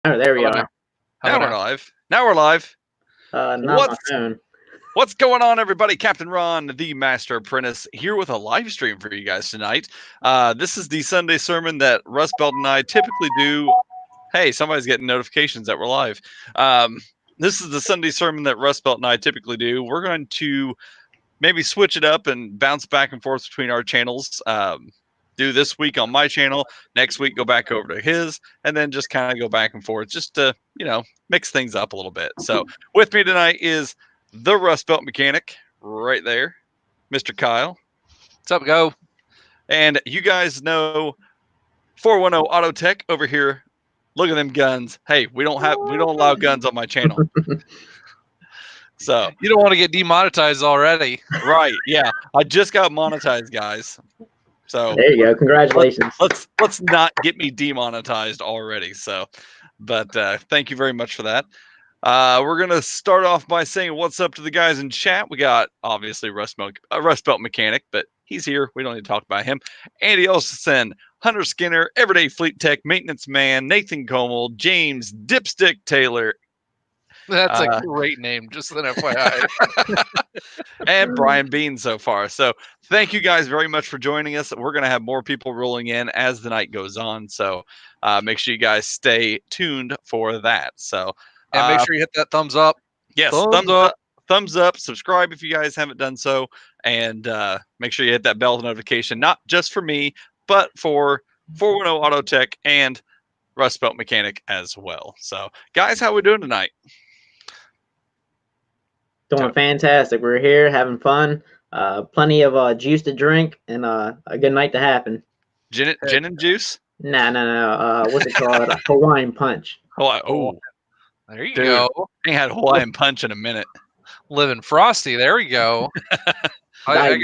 Oh, there we Hello are. now. Now we're now? live. Now we're live. Not my What's phone. what's going on, everybody? Captain Ron, the Master Apprentice, here with a live stream for you guys tonight. This is the Sunday sermon that Rustbelt and I typically do. Hey, somebody's getting notifications that we're live. This is the Sunday sermon that Rustbelt and I typically do. We're going to maybe switch it up and bounce back and forth between our channels. Do this week on my channel, next week go back over to his, and then just kind of go back and forth just to, mix things up a little bit. So with me tonight is the Rust Belt mechanic right there, Mr. Kyle. What's up, go? And you guys know 410 Auto Tech over here. Look at them guns. Hey, we don't allow guns on my channel. So You don't want to get demonetized already. right, yeah. I just got monetized, guys. So There you go. Congratulations. let's not get me demonetized already. So, but thank you very much for that. We're gonna start off by saying what's up to the guys in chat. We got obviously Rust Belt Mechanic, but he's here. We don't need to talk about him. Andy Olson, Hunter Skinner, Everyday Fleet Tech, Maintenance Man, Nathan Comel, James Dipstick Taylor, That's a great name, just an FYI. and Brian Bean so far. So thank you guys very much for joining us. We're going to have more people rolling in as the night goes on. So make sure you guys stay tuned for that. So And make sure you hit that thumbs up. yes, thumbs up, subscribe if you guys haven't done so, and make sure you hit that bell notification, not just for me, but for 410 Auto Tech and Rust Belt Mechanic as well. So guys, how we doing tonight? Doing fantastic. We're here having fun. Plenty of juice to drink and a good night to happen. Gin and juice? No. What's it called? Hawaiian punch. Oh, There you dude, go. I ain't had Hawaiian punch in a minute. Living frosty. There we go. I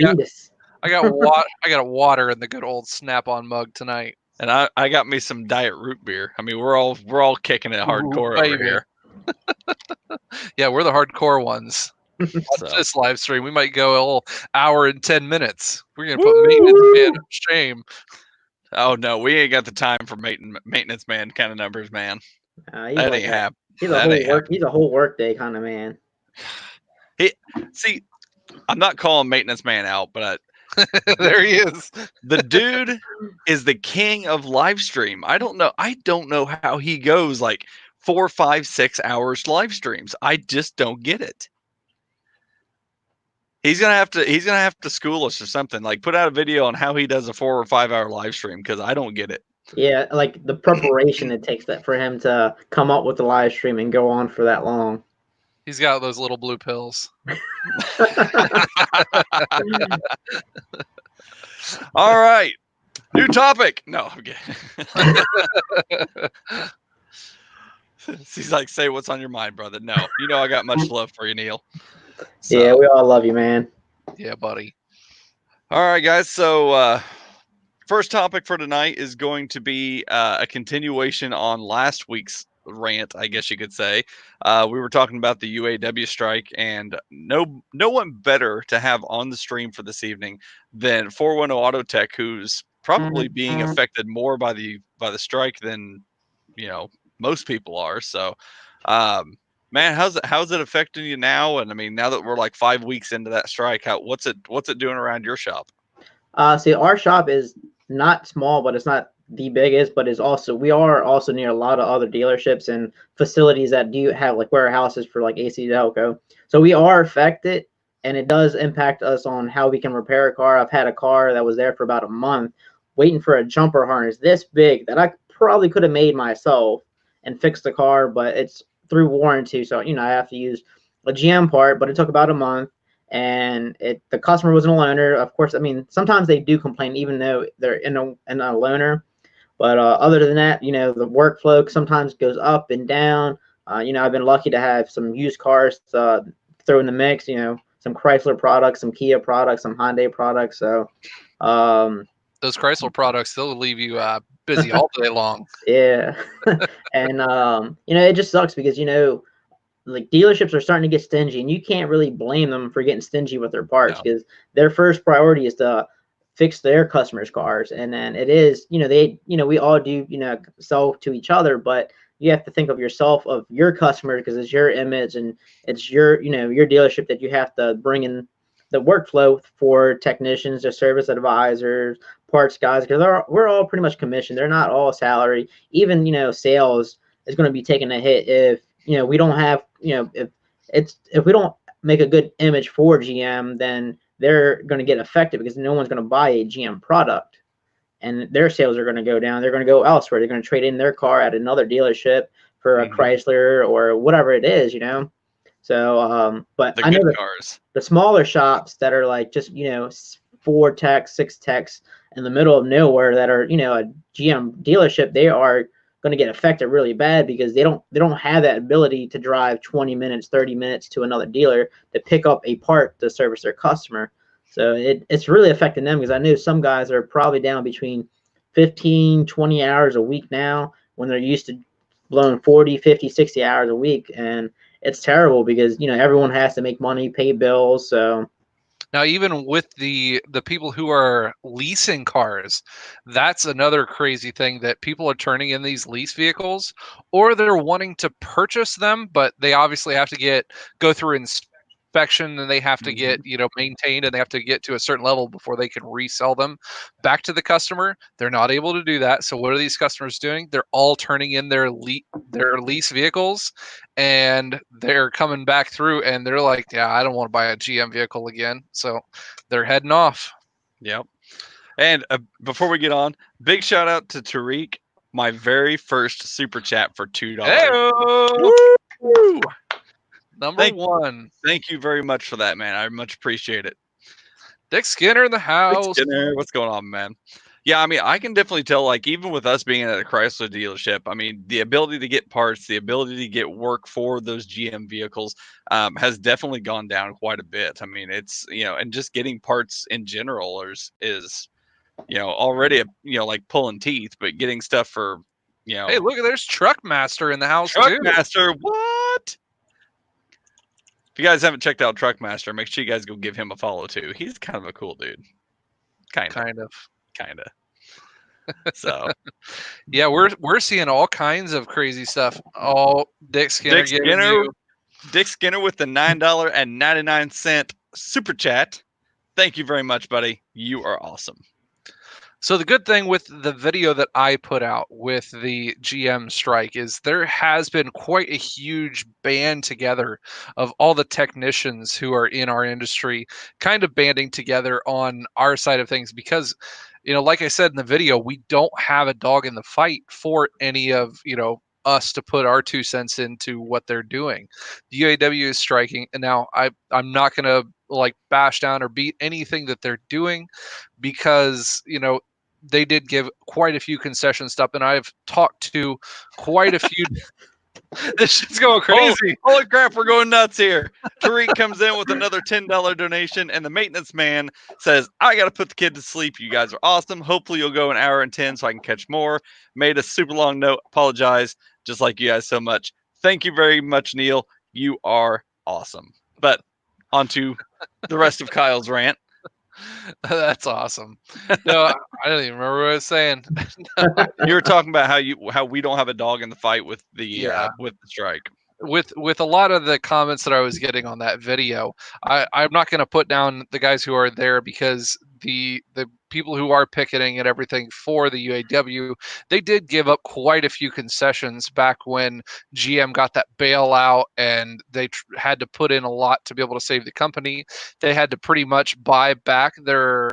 got water in the good old Snap-on mug tonight. And I got me some diet root beer. I mean, we're all kicking it hardcore over here. Yeah, we're the hardcore ones. So. This live stream, we might go a whole hour and 10 minutes. We're gonna put Maintenance Man to shame. Oh no, we ain't got the time for maintenance man kind of numbers, man. That like ain't happening. He's a whole work day kind of man. See, I'm not calling maintenance man out, but there he is. The dude is the king of live stream. I don't know how he goes like 4, 5, 6 hours live streams. I just don't get it. He's gonna have to school us or something. Like put out a video on how he does a 4 or 5 hour live stream because I don't get it. Yeah, like the preparation it takes that for him to come up with the live stream and go on for that long. He's got those little blue pills. All right. New topic. No, I'm kidding. He's like, say what's on your mind, brother. No, I got much love for you, Neil. So, yeah, we all love you, man. Yeah, buddy. All right, guys. So first topic for tonight is going to be a continuation on last week's rant, I guess you could say. We were talking about the UAW strike, and no one better to have on the stream for this evening than 410 Auto Tech, who's probably being affected more by the strike than most people are. So man, how's it affecting you now? And I mean, now that we're like 5 weeks into that strike, what's it doing around your shop? See, our shop is not small, but it's not the biggest, but we are also near a lot of other dealerships and facilities that do have like warehouses for like AC Delco. So we are affected, and it does impact us on how we can repair a car. I've had a car that was there for about a month waiting for a jumper harness this big that I probably could have made myself and fixed the car, but it's through warranty. So, I have to use a GM part, but it took about a month. And the customer wasn't a loaner. Of course, I mean, sometimes they do complain even though they're in a loaner. But other than that, the workflow sometimes goes up and down. I've been lucky to have some used cars throw in the mix, some Chrysler products, some Kia products, some Hyundai products. So those Chrysler products, they'll leave you busy all day long. Yeah. And, it just sucks because, like dealerships are starting to get stingy, and you can't really blame them for getting stingy with their parts because their first priority is to fix their customers' cars. And then it is, we all do, sell to each other, but you have to think of yourself, of your customer, because it's your image and it's your, your dealership that you have to bring in the workflow for technicians or service advisors, parts guys, because we're all pretty much commissioned. They're not all salary. Even, sales is going to be taking a hit if, we don't have, if we don't make a good image for GM, then they're going to get affected because no one's going to buy a GM product, and their sales are going to go down. They're going to go elsewhere. They're going to trade in their car at another dealership for a Chrysler or whatever it is, So, but I know the smaller shops that are like just, 4 techs, 6 techs in the middle of nowhere that are, a GM dealership, they are going to get affected really bad because they don't have that ability to drive 20 minutes, 30 minutes to another dealer to pick up a part to service their customer. So it's really affecting them, because I know some guys are probably down between 15, 20 hours a week now when they're used to blowing 40, 50, 60 hours a week. And it's terrible because, everyone has to make money, pay bills. So now, even with the people who are leasing cars, that's another crazy thing, that people are turning in these lease vehicles, or they're wanting to purchase them, but they obviously have to go through inspection, and they have to get maintained, and they have to get to a certain level before they can resell them back to the customer. They're not able to do that. So what are these customers doing? They're all turning in their lease vehicles, and they're coming back through, and they're like, yeah, I don't want to buy a GM vehicle again. So they're heading off. Yep. And before we get on, big shout out to Tariq, my very first super chat for $2. Woo! Number one. Thank you very much for that, man. I much appreciate it. Dick Skinner in the house. Dick Skinner, what's going on, man? Yeah, I mean, I can definitely tell, like, even with us being at a Chrysler dealership, I mean, the ability to get parts, the ability to get work for those GM vehicles has definitely gone down quite a bit. I mean, it's, and just getting parts in general is already, like pulling teeth, but getting stuff for, Hey, look, there's Truckmaster in the house, too. Truckmaster, what? If you guys haven't checked out Truckmaster, make sure you guys go give him a follow, too. He's kind of a cool dude. Kind of. So, yeah, we're seeing all kinds of crazy stuff. Oh, Dick Skinner with the $9.99 super chat. Thank you very much, buddy. You are awesome. So the good thing with the video that I put out with the GM strike is there has been quite a huge band together of all the technicians who are in our industry kind of banding together on our side of things, because, like I said in the video, we don't have a dog in the fight for any of, us to put our 2 cents into what they're doing. The UAW is striking, and now I'm not going to like bash down or beat anything that they're doing, because they did give quite a few concession stuff, and I've talked to quite a few. This shit's going crazy. Holy crap, we're going nuts here. Tariq comes in with another $10 donation, and the maintenance man says, I got to put the kid to sleep. You guys are awesome. Hopefully you'll go 1 hour and 10 so I can catch more. Made a super long note. Apologize. Just like you guys so much. Thank you very much, Neil. You are awesome. But on to the rest of Kyle's rant. That's awesome. No, I don't even remember what I was saying. You were talking about how we don't have a dog in the fight with the strike. With a lot of the comments that I was getting on that video, I'm not going to put down the guys who are there, because the people who are picketing and everything for the UAW, they did give up quite a few concessions back when GM got that bailout, and they had to put in a lot to be able to save the company. They had to pretty much buy back their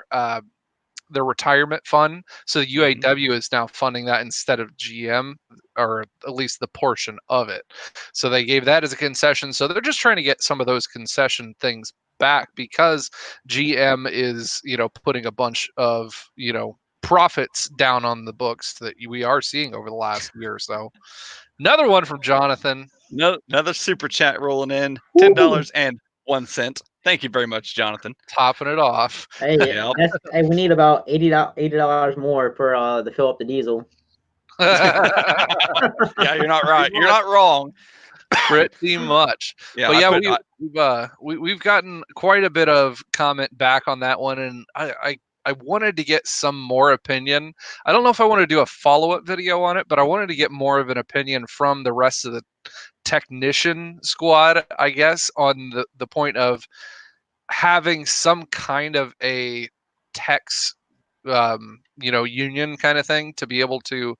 retirement fund. So the UAW is now funding that instead of GM, or at least the portion of it. So they gave that as a concession. So they're just trying to get some of those concession things back, because GM is, putting a bunch of, profits down on the books that we are seeing over the last year or so. Another one from Jonathan. No, another super chat rolling in. $10.01. Thank you very much, Jonathan. Topping it off. Hey, hey, we need about $80 more for to fill up the diesel. Yeah, you're not right. You're not wrong. Pretty much. Yeah, but yeah, we've gotten quite a bit of comment back on that one, and I wanted to get some more opinion. I don't know if I want to do a follow-up video on it, but I wanted to get more of an opinion from the rest of the technician squad, I guess, on the point of having some kind of a techs union kind of thing, to be able to,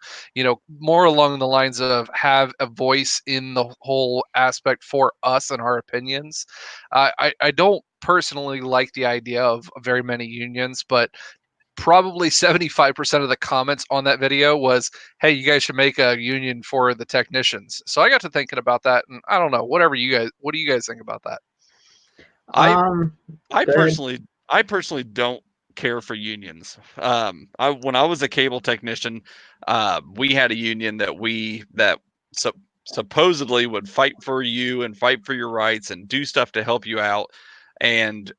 more along the lines of have a voice in the whole aspect for us and our opinions. I don't personally like the idea of very many unions, but probably 75% of the comments on that video was, hey, you guys should make a union for the technicians. So I got to thinking about that, and I don't know, what do you guys think about that? I Go ahead. personally don't care for unions. When I was a cable technician, we had a union that supposedly would fight for you and fight for your rights and do stuff to help you out. And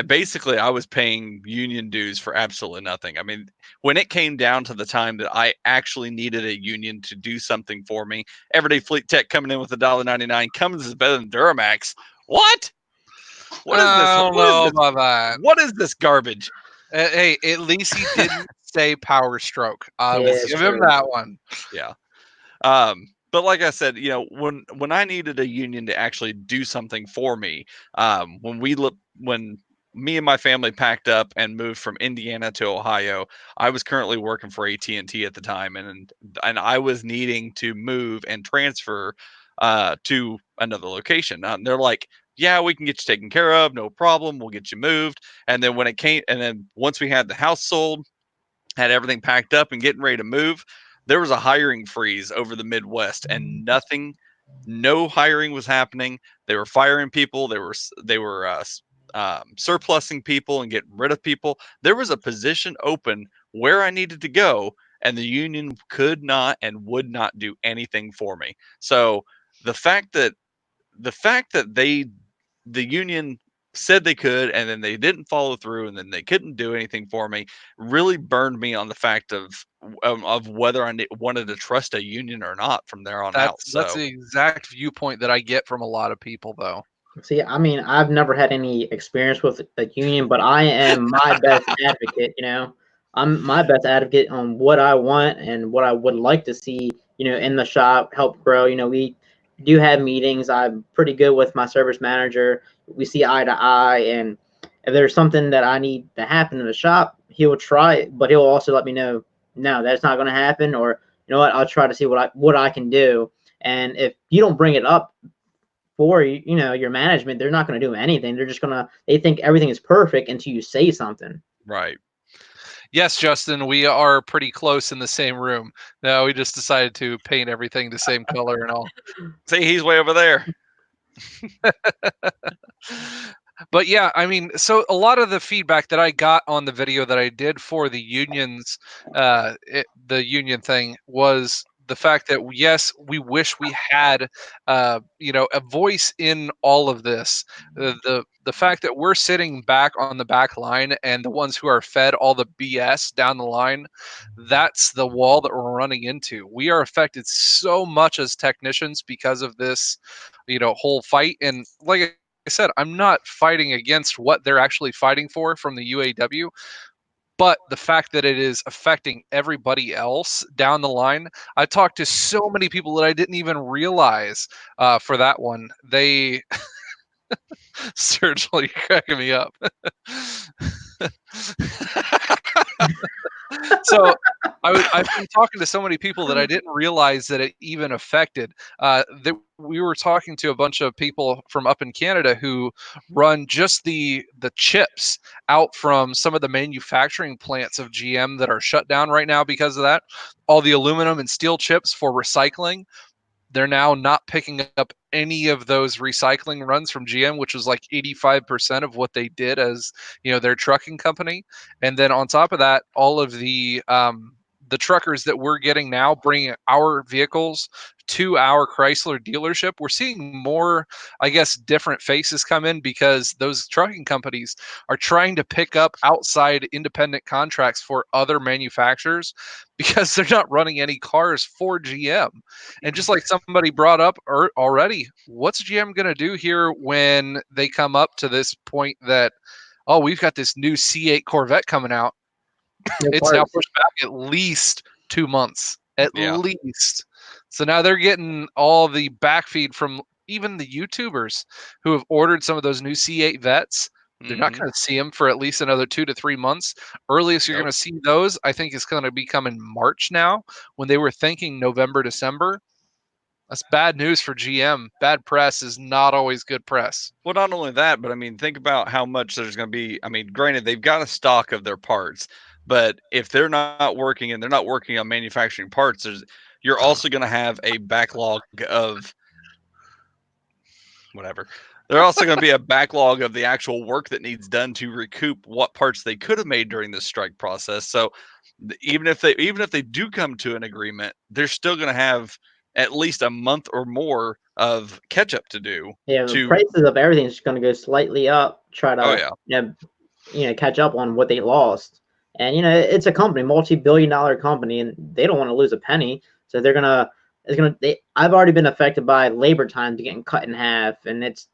basically, I was paying union dues for absolutely nothing. I mean, when it came down to the time that I actually needed a union to do something for me, Everyday Fleet Tech coming in with $1.99, Cummins is better than Duramax. What? What is this? I don't know about that. What is this garbage? Hey, at least he didn't say Power Stroke. Yeah, We'll give him that one. Yeah. But like I said, when I needed a union to actually do something for me, when me and my family packed up and moved from Indiana to Ohio, I was currently working for AT&T at the time, and I was needing to move and transfer to another location. And they're like, yeah, we can get you taken care of, no problem, we'll get you moved. And then once we had the house sold, had everything packed up and getting ready to move, there was a hiring freeze over the Midwest, and no hiring was happening. They were firing people. They were surplusing people and getting rid of people. There was a position open where I needed to go, and the union could not and would not do anything for me. So the fact that the union said they could, and then they didn't follow through, and then they couldn't do anything for me, really burned me on the fact of whether I wanted to trust a union or not from there on out. That's the exact viewpoint that I get from a lot of people, though. See, I mean, I've never had any experience with a union, but I am my best advocate. I'm my best advocate on what I want and what I would like to see, in the shop, help grow. We do have meetings. I'm pretty good with my service manager. We see eye to eye, and if there's something that I need to happen in the shop, he'll try it, but he'll also let me know, no, that's not going to happen, or you know what, I'll try to see what I can do. And if you don't bring it up for your management, they're not going to do anything. They're just they think everything is perfect until you say something. Right. Yes, Justin, we are pretty close in the same room. No, we just decided to paint everything the same color and all. See, he's way over there. But yeah, I mean, so a lot of the feedback that I got on the video that I did for the unions, the union thing, was the fact that yes, we wish we had, a voice in all of this. The fact that we're sitting back on the back line and the ones who are fed all the BS down the line, that's the wall that we're running into. We are affected so much as technicians because of this, whole fight. And like I said, I'm not fighting against what they're actually fighting for from the UAW. But the fact that it is affecting everybody else down the line, I talked to so many people that I didn't even realize for that one. They, Sergio, you're cracking me up. So I've been talking to so many people that I didn't realize that it even affected. We were talking to a bunch of people from up in Canada who run just the chips out from some of the manufacturing plants of GM that are shut down right now because of that. All the aluminum and steel chips for recycling, they're now not picking up any of those recycling runs from GM, which was like 85% of what they did as, their trucking company. And then on top of that, all of the truckers that we're getting now bringing our vehicles to our Chrysler dealership, we're seeing more, I guess, different faces come in because those trucking companies are trying to pick up outside independent contracts for other manufacturers because they're not running any cars for GM. And just like somebody brought up already, what's GM going to do here when they come up to this point that, oh, we've got this new C8 Corvette coming out. It's now pushed back at least 2 months, at least. So now they're getting all the backfeed from even the YouTubers who have ordered some of those new C8 vets. They're not going to see them for at least another 2 to 3 months. Earliest you're going to see those, I think, is going to be coming March now, when they were thinking November, December. That's bad news for GM. Bad press is not always good press. Well, not only that, but I mean, think about how much there's going to be. I mean, granted, they've got a stock of their parts, but if they're not working and they're not working on manufacturing parts, you're also going to have a backlog of whatever. There's also going to be a backlog of the actual work that needs done to recoup what parts they could have made during this strike process. So even if they do come to an agreement, they're still going to have at least a month or more of catch up to do. Yeah, the prices of everything is going to go slightly up. Try to catch up on what they lost. And it's a company, multi-billion-dollar company, and they don't want to lose a penny. So I've already been affected by labor times getting cut in half, and it's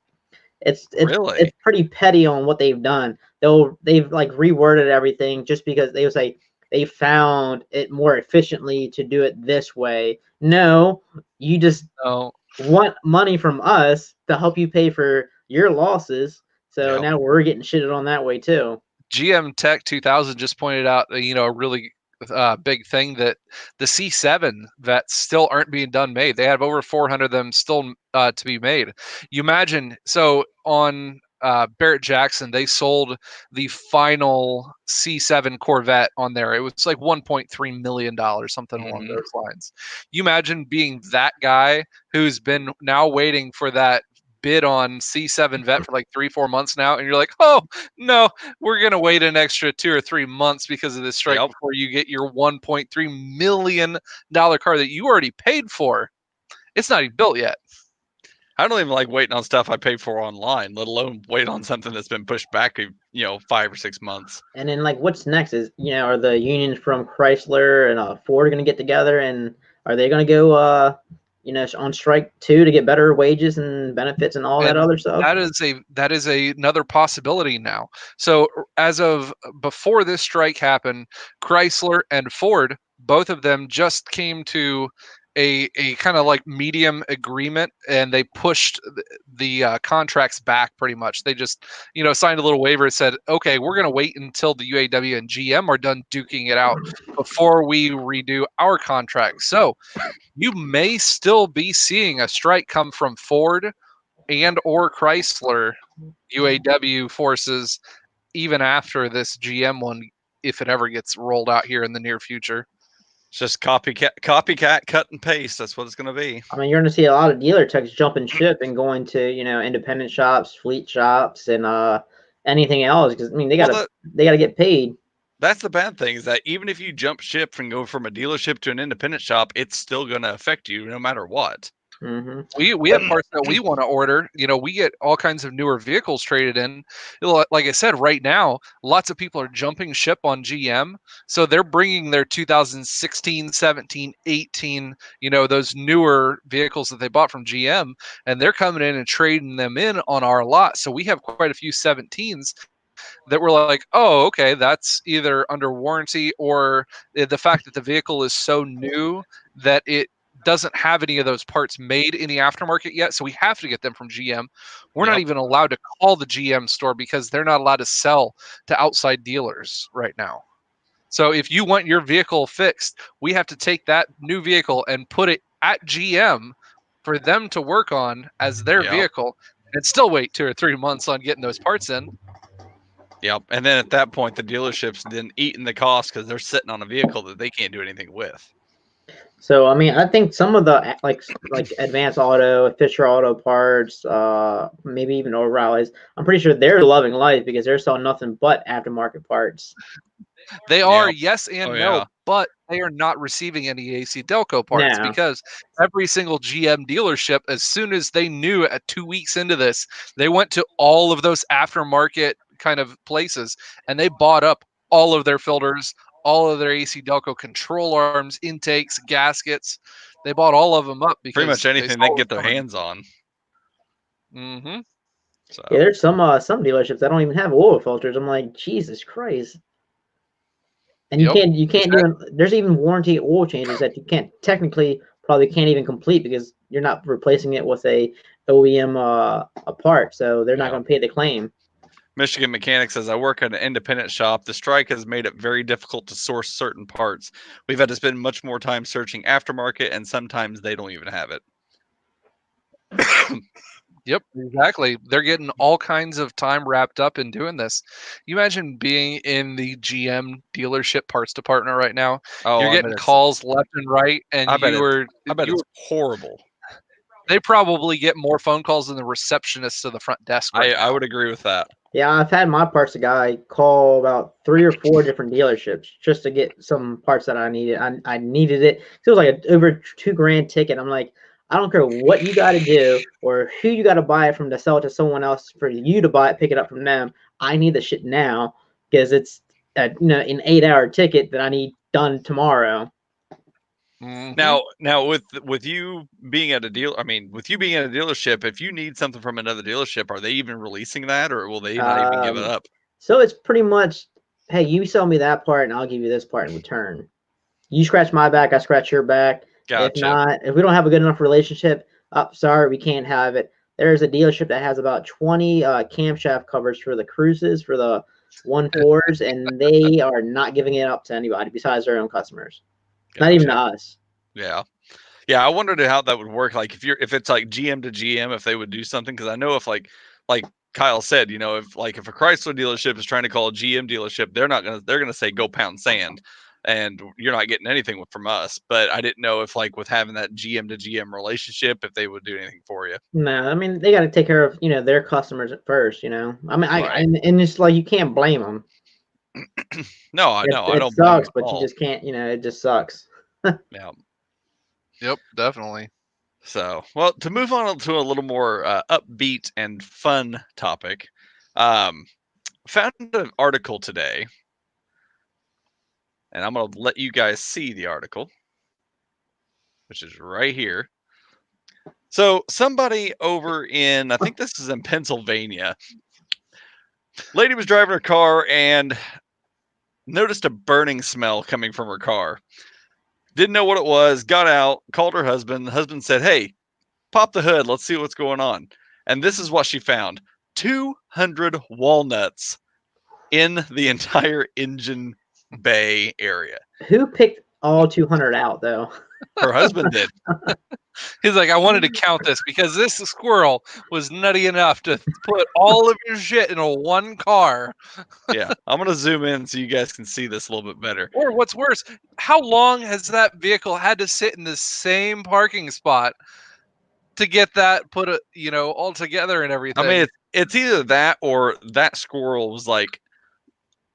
pretty petty on what they've done. They've like reworded everything just because they would say they found it more efficiently to do it this way. No, you just want money from us to help you pay for your losses. So now we're getting shitted on that way too. GM Tech 2000 just pointed out, a really big thing, that the C7 vets still aren't being made. They have over 400 of them still to be made. You imagine, so on Barrett Jackson, they sold the final C7 Corvette on there. It was like $1.3 million, something along those lines. You imagine being that guy who's been now waiting for that bid on C7 vet for like 3-4 months now, and you're like, oh no, we're gonna wait an extra 2 or 3 months because of this strike before you get your $1.3 million car that you already paid for. It's not even built yet. I don't even like waiting on stuff I paid for online, let alone wait on something that's been pushed back 5 or 6 months. And then like what's next is are the unions from Chrysler and Ford going to get together, and are they going to go on strike too to get better wages and benefits and all that other stuff? That is another possibility now. So as of before this strike happened, Chrysler and Ford, both of them just came to a kind of like medium agreement, and they pushed the contracts back pretty much. They just signed a little waiver that said, okay, we're going to wait until the UAW and GM are done duking it out before we redo our contract. So you may still be seeing a strike come from Ford and or Chrysler UAW forces even after this GM one, if it ever gets rolled out here in the near future. It's just copycat, cut and paste. That's what it's going to be. I mean, you're going to see a lot of dealer techs jumping ship and going to independent shops, fleet shops, and anything else, because I mean they gotta get paid. That's the bad thing, is that even if you jump ship and go from a dealership to an independent shop, it's still going to affect you no matter what. We have parts that we want to order. We get all kinds of newer vehicles traded in. Like I said, right now, lots of people are jumping ship on GM. So they're bringing their 2016, 17, 18, those newer vehicles that they bought from GM, and they're coming in and trading them in on our lot. So we have quite a few 17s that we're like, oh, okay, that's either under warranty, or the fact that the vehicle is so new that it doesn't have any of those parts made in the aftermarket yet, so we have to get them from GM. We're not even allowed to call the GM store because they're not allowed to sell to outside dealers right now. So if you want your vehicle fixed, we have to take that new vehicle and put it at GM for them to work on as their vehicle, and still wait 2 or 3 months on getting those parts in. Yep. And then at that point, the dealership's then eating the cost because they're sitting on a vehicle that they can't do anything with. So I mean, I think some of the like Advanced Auto, Fisher Auto Parts, maybe even O'Reilly's, I'm pretty sure they're loving life because they're selling nothing but aftermarket parts. They are, yes and no, but they are not receiving any AC Delco parts because every single GM dealership, as soon as they knew at 2 weeks into this, they went to all of those aftermarket kind of places and they bought up all of their filters, all of their AC Delco control arms, intakes, gaskets. They bought all of them up because pretty much anything they can get their hands on. So. Yeah, there's some dealerships that don't even have oil filters. I'm like, Jesus Christ. And you can't do. There's even warranty oil changes that you probably can't even complete because you're not replacing it with a OEM a part, so they're not going to pay the claim. Michigan Mechanic says, I work at an independent shop. The strike has made it very difficult to source certain parts. We've had to spend much more time searching aftermarket, and sometimes they don't even have it. Yep, exactly. They're getting all kinds of time wrapped up in doing this. You imagine being in the GM dealership parts department right now. You're getting calls left and right, and I bet it's horrible. They probably get more phone calls than the receptionists to the front desk. I would agree with that. Yeah, I've had my parts guy call about 3 or 4 different dealerships just to get some parts that I needed. I needed it. It was like over $2,000 ticket. I'm like, I don't care what you got to do or who you got to buy it from to sell it to someone else for you to buy it, pick it up from them. I need the shit now because it's an 8-hour ticket that I need done tomorrow. Now with you being at a dealership, if you need something from another dealership, are they even releasing that, or will they not even give it up? So it's pretty much, hey, you sell me that part and I'll give you this part in return. You scratch my back, I scratch your back. Gotcha. If not, if we don't have a good enough relationship, sorry, we can't have it. There's a dealership that has about 20 camshaft covers for the cruises, for the 1.4s, and they are not giving it up to anybody besides their own customers. Gotcha. Not even to us. Yeah. I wondered how that would work. Like if it's like GM to GM, if they would do something, because I know if like Kyle said, if a Chrysler dealership is trying to call a GM dealership, they're gonna say go pound sand, and you're not getting anything from us. But I didn't know if with having that GM to GM relationship, if they would do anything for you. No, I mean they got to take care of their customers at first. I mean, right. and it's like you can't blame them. No, I know. I don't. It sucks, but you just can't. It just sucks. Yeah. Yep, definitely. So, well, to move on to a little more upbeat and fun topic, found an article today, and I'm going to let you guys see the article, which is right here. So, somebody over in, I think this is in Pennsylvania, lady was driving her car and noticed a burning smell coming from her car. Didn't know what it was, got out, called her husband. The husband said, hey, pop the hood. Let's see what's going on. And this is what she found. 200 walnuts in the entire engine bay area. Who picked all 200 out, though? Her husband did. He's like, I wanted to count this because this squirrel was nutty enough to put all of your shit in one car. Yeah, I'm going to zoom in so you guys can see this a little bit better. Or what's worse, how long has that vehicle had to sit in the same parking spot to get that put all together and everything? I mean, it's either that or that squirrel was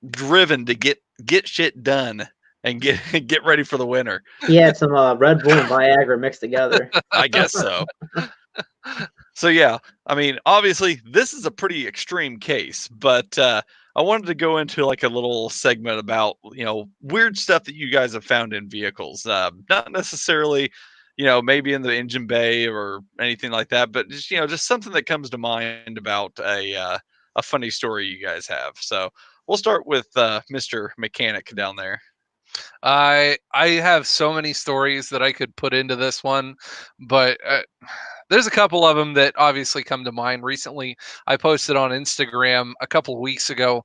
driven to get shit done and get ready for the winter. He had some Red Bull and Viagra mixed together. I guess so. So yeah, I mean, obviously this is a pretty extreme case, but I wanted to go into a little segment about weird stuff that you guys have found in vehicles. Not necessarily, maybe in the engine bay or anything like that, but just something that comes to mind about a funny story you guys have. So we'll start with Mr. Mechanic down there. I have so many stories that I could put into this one, but there's a couple of them that obviously come to mind. Recently, I posted on Instagram a couple of weeks ago.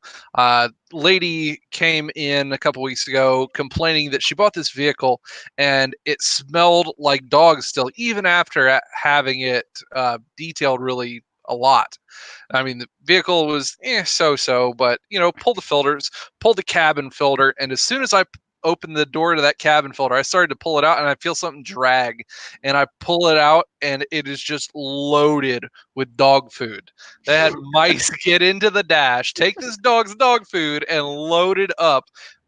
Lady came in a couple weeks ago complaining that she bought this vehicle and it smelled like dog still, even after having it detailed really a lot. I mean, the vehicle was so-so, but pulled the filters, pulled the cabin filter, and as soon as I opened the door to that cabin filter, I started to pull it out and I feel something drag, and I pull it out and it is just loaded with dog food. They had mice get into the dash, take this dog's dog food and load it up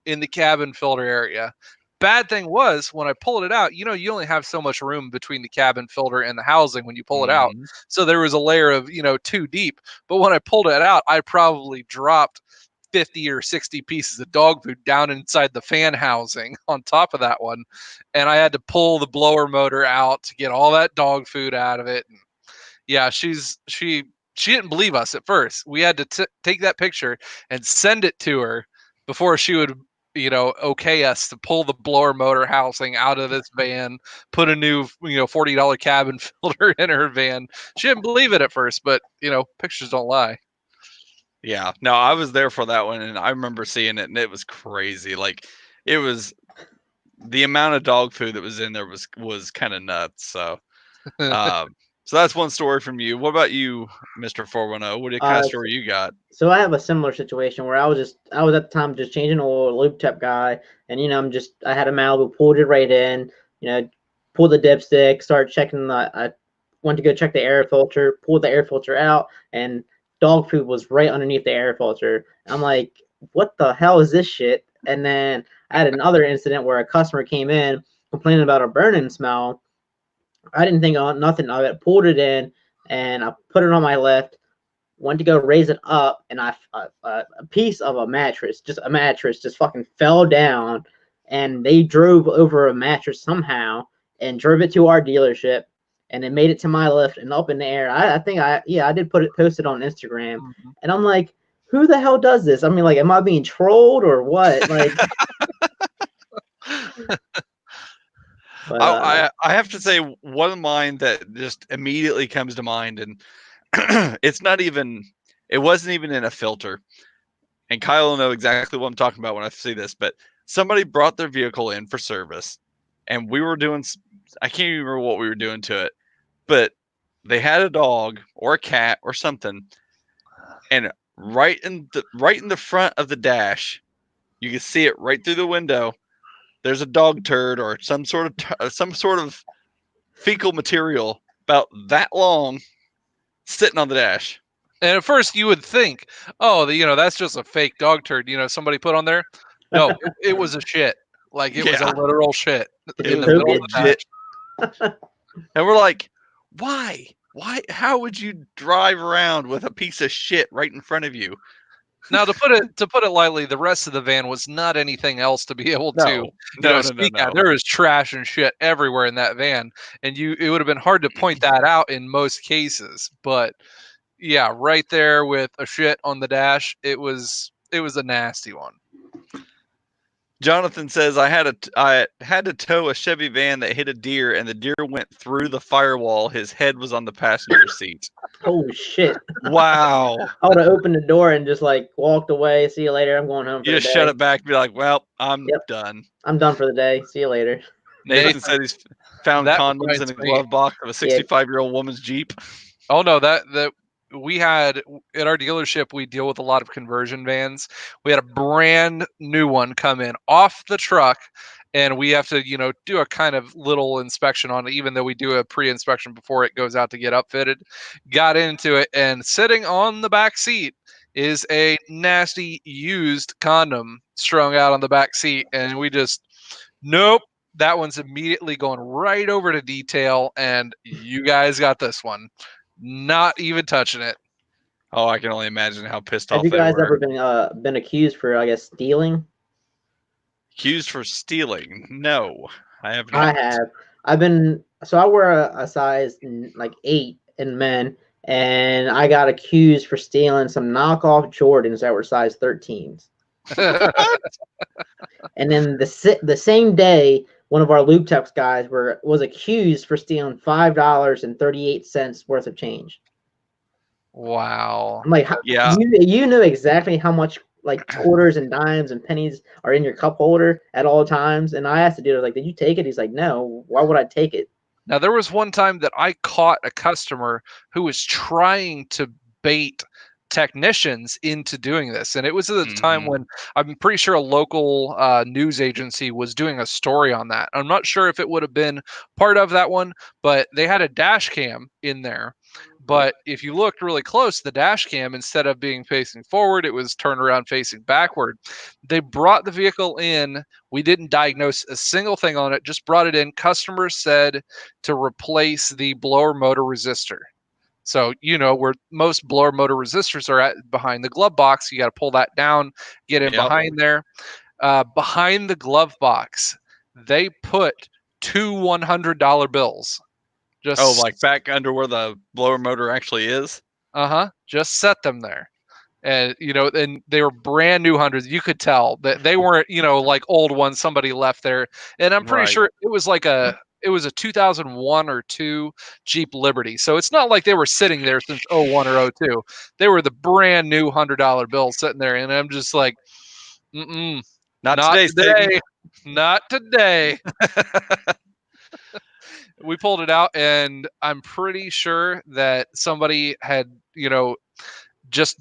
in the cabin filter area. Bad thing was, when I pulled it out, you only have so much room between the cabin filter and the housing when you pull it out. So there was a layer of 2 deep, but when I pulled it out, I probably dropped 50 or 60 pieces of dog food down inside the fan housing on top of that one. And I had to pull the blower motor out to get all that dog food out of it. And yeah, she didn't believe us at first. We had to take that picture and send it to her before she would okay us to pull the blower motor housing out of this van, put a new, $40 cabin filter in her van. She didn't believe it at first, but pictures don't lie. Yeah, no, I was there for that one, and I remember seeing it, and it was crazy. Like, it was the amount of dog food that was in there was kind of nuts. So, so that's one story from you. What about you, Mr. 410? What kind of story you got? So I have a similar situation where I was at the time just changing oil, lube tech guy, and I had a Malibu, pulled it right in, pulled the dipstick, started checking I went to go check the air filter, pulled the air filter out, and dog food was right underneath the air filter. I'm like, what the hell is this shit? And then I had another incident where a customer came in complaining about a burning smell. I didn't think nothing of it, pulled it in, and I put it on my lift. Went to go raise it up, and a piece of a mattress just fucking fell down, and they drove over a mattress somehow and drove it to our dealership, and it made it to my lift and up in the air. I think I did post it on Instagram, and I'm like, who the hell does this? I mean, like, am I being trolled or what? Like, but, I have to say, one of mine that just immediately comes to mind, and it wasn't even in a filter. And Kyle will know exactly what I'm talking about when I see this, but somebody brought their vehicle in for service, and we were doing, I can't even remember what we were doing to it, but they had a dog or a cat or something, and right in the front of the dash, you can see it right through the window. There's a dog turd or some sort of fecal material about that long sitting on the dash. And at first you would think, oh, that's just a fake dog turd, somebody put on there. No, it was a shit. Like, it was a literal shit. It was legit. And we're like, why? How would you drive around with a piece of shit right in front of you? Now, to put it lightly, the rest of the van was not anything else to be able to speak at. There was trash and shit everywhere in that van, and it would have been hard to point that out in most cases. But yeah, right there with a shit on the dash, it was a nasty one. Jonathan says, I had to tow a Chevy van that hit a deer, and the deer went through the firewall. His head was on the passenger seat. Holy shit! Wow! I would have opened the door and just like walked away. See you later. I'm going home. You just shut it back and be like, "Well, I'm done. I'm done for the day. See you later." Nathan said he's found condoms in a glove box of a 65-year-old woman's Jeep. Oh no, that we had at our dealership, we deal with a lot of conversion vans. We had a brand new one come in off the truck, and we have to, do a kind of little inspection on it, even though we do a pre-inspection before it goes out to get upfitted. Got into it, and sitting on the back seat is a nasty used condom strung out on the back seat, and we just, nope, that one's immediately going right over to detail, and you guys got this one. Not even touching it. Oh, I can only imagine how pissed off they were. Have you guys ever been accused for, I guess, stealing? Accused for stealing? No, I have not. I have. I wear a size like 8 in men, and I got accused for stealing some knockoff Jordans that were size 13s. And then the same day, one of our Lube Techs guys was accused for stealing $5.38 worth of change. Wow! I'm like, yeah, you knew exactly how much like quarters and dimes and pennies are in your cup holder at all times. And I asked the dealer, like, did you take it? He's like, no. Why would I take it? Now, there was one time that I caught a customer who was trying to bait technicians into doing this, and it was at the time when I'm pretty sure a local news agency was doing a story on that. I'm not sure if it would have been part of that one, but they had a dash cam in there. But if you looked really close, the dash cam, instead of being facing forward, it was turned around facing backward. They brought the vehicle in. We didn't diagnose a single thing on it, just brought it in. Customer said to replace the blower motor resistor. So, where most blower motor resistors are at behind the glove box, you got to pull that down, get in behind there. Behind the glove box, they put 2 $100 bills. Like back under where the blower motor actually is? Just set them there. And and they were brand new hundreds. You could tell that they weren't like old ones somebody left there. And I'm pretty Right. sure it was a 2001 or 2 Jeep Liberty. So it's not like they were sitting there since '01 or '02. They were the brand new $100 bills sitting there, and I'm just like, mm-mm, Not not today, Satan. today. Not today. We pulled it out, and I'm pretty sure that somebody had, just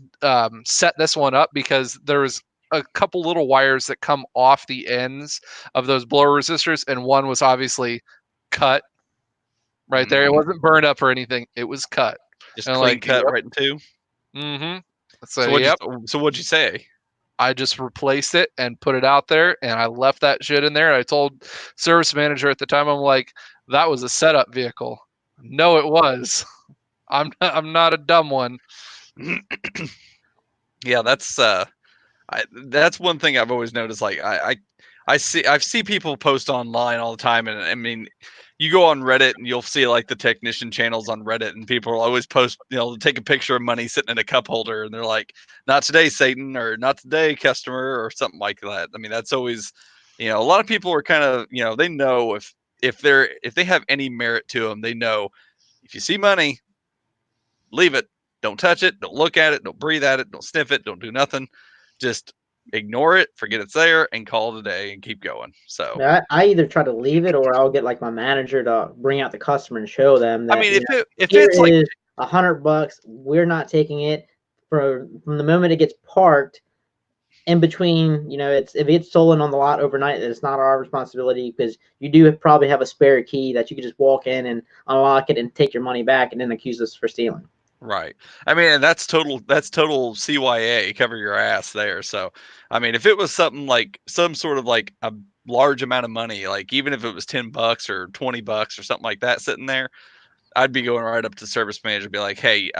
set this one up because there's a couple little wires that come off the ends of those blower resistors, and one was obviously cut right there. It wasn't burned up or anything; it was cut. Just and clean like, cut yep. right in two. Mm-hmm. So what'd you say? I just replaced it and put it out there, and I left that shit in there. I told service manager at the time, I'm like, that was a setup vehicle. No, it was. I'm not a dumb one. Yeah, that's one thing I've always noticed. Like I see people post online all the time, and I mean, you go on Reddit and you'll see like the technician channels on Reddit, and people will always post, take a picture of money sitting in a cup holder, and they're like, "Not today, Satan," or "Not today, customer," or something like that. I mean, that's always, a lot of people are kind of, they know if they have any merit to them, they know if you see money, leave it. Don't touch it. Don't look at it. Don't breathe at it. Don't sniff it. Don't do nothing. Just ignore it, forget it's there, and call it a day and keep going. So I either try to leave it, or I'll get like my manager to bring out the customer and show them that, I mean, if here it's like is $100. We're not taking it from the moment it gets parked. In between, if it's stolen on the lot overnight, it's not our responsibility, because you do probably have a spare key that you could just walk in and unlock it and take your money back and then accuse us for stealing. right. I mean, and that's total CYA, cover your ass there. So, I mean, if it was something like some sort of like a large amount of money, like even if it was $10 or $20 or something like that sitting there, I'd be going right up to the service manager and be like, "Hey,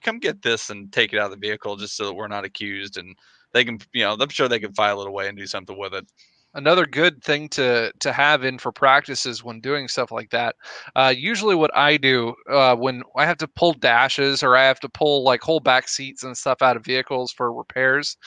come get this and take it out of the vehicle, just so that we're not accused." And they can, I'm sure they can file it away and do something with it. Another good thing to have in for practices when doing stuff like that. Usually, what I do when I have to pull dashes or I have to pull like whole back seats and stuff out of vehicles for repairs,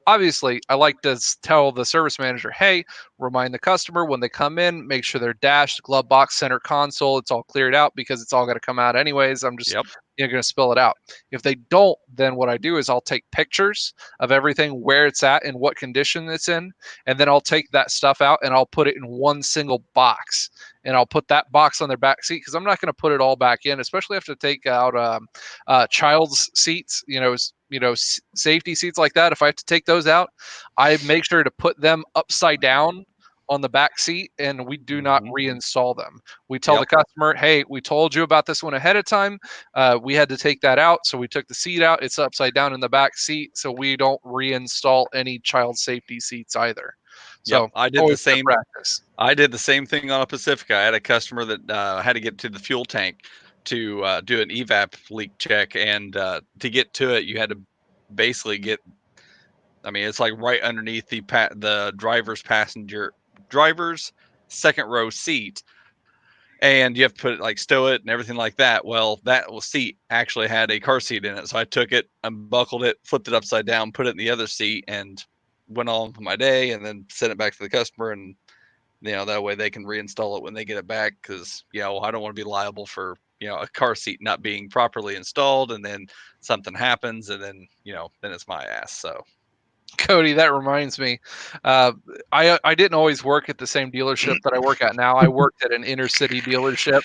obviously I like to tell the service manager, "Hey, remind the customer when they come in, make sure they're dashed, glove box, center console, it's all cleared out, because it's all got to come out anyways. I'm just going to spill it out." If they don't, then what I do is I'll take pictures of everything, where it's at and what condition it's in, and then I'll take that stuff out and I'll put it in one single box, and I'll put that box on their back seat, because I'm not going to put it all back in, especially if I have to take out child's seats, safety seats like that. If I have to take those out, I make sure to put them upside down on the back seat, and we do not reinstall them. We tell the customer, "Hey, we told you about this one ahead of time. We had to take that out, so we took the seat out. It's upside down in the back seat, so we don't reinstall any child safety seats either." So I did the same practice. I did the same thing on a Pacifica. I had a customer that had to get to the fuel tank to do an evap leak check, and to get to it, you had to basically get. I mean, it's like right underneath the driver's second row seat, and you have to put it, like, stow it and everything like that. Well, that seat actually had a car seat in it, so I took it, unbuckled it, flipped it upside down, put it in the other seat, and went on with my day, and then sent it back to the customer, and that way they can reinstall it when they get it back, because I don't want to be liable for a car seat not being properly installed, and then something happens, and then then it's my ass. So Cody, that reminds me. I didn't always work at the same dealership that I work at now. I worked at an inner city dealership,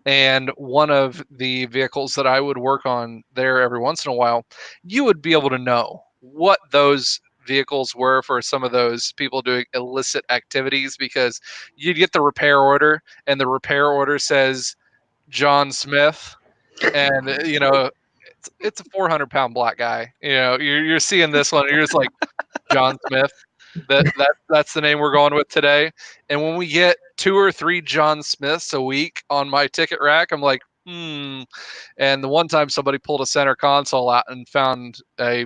and one of the vehicles that I would work on there every once in a while, you would be able to know what those vehicles were for some of those people doing illicit activities, because you'd get the repair order, and the repair order says John Smith, and it's a 400-pound black guy. You're seeing this one, and you're just like, John Smith. That's the name we're going with today. And when we get 2 or 3 John Smiths a week on my ticket rack, I'm like, And the one time somebody pulled a center console out and found a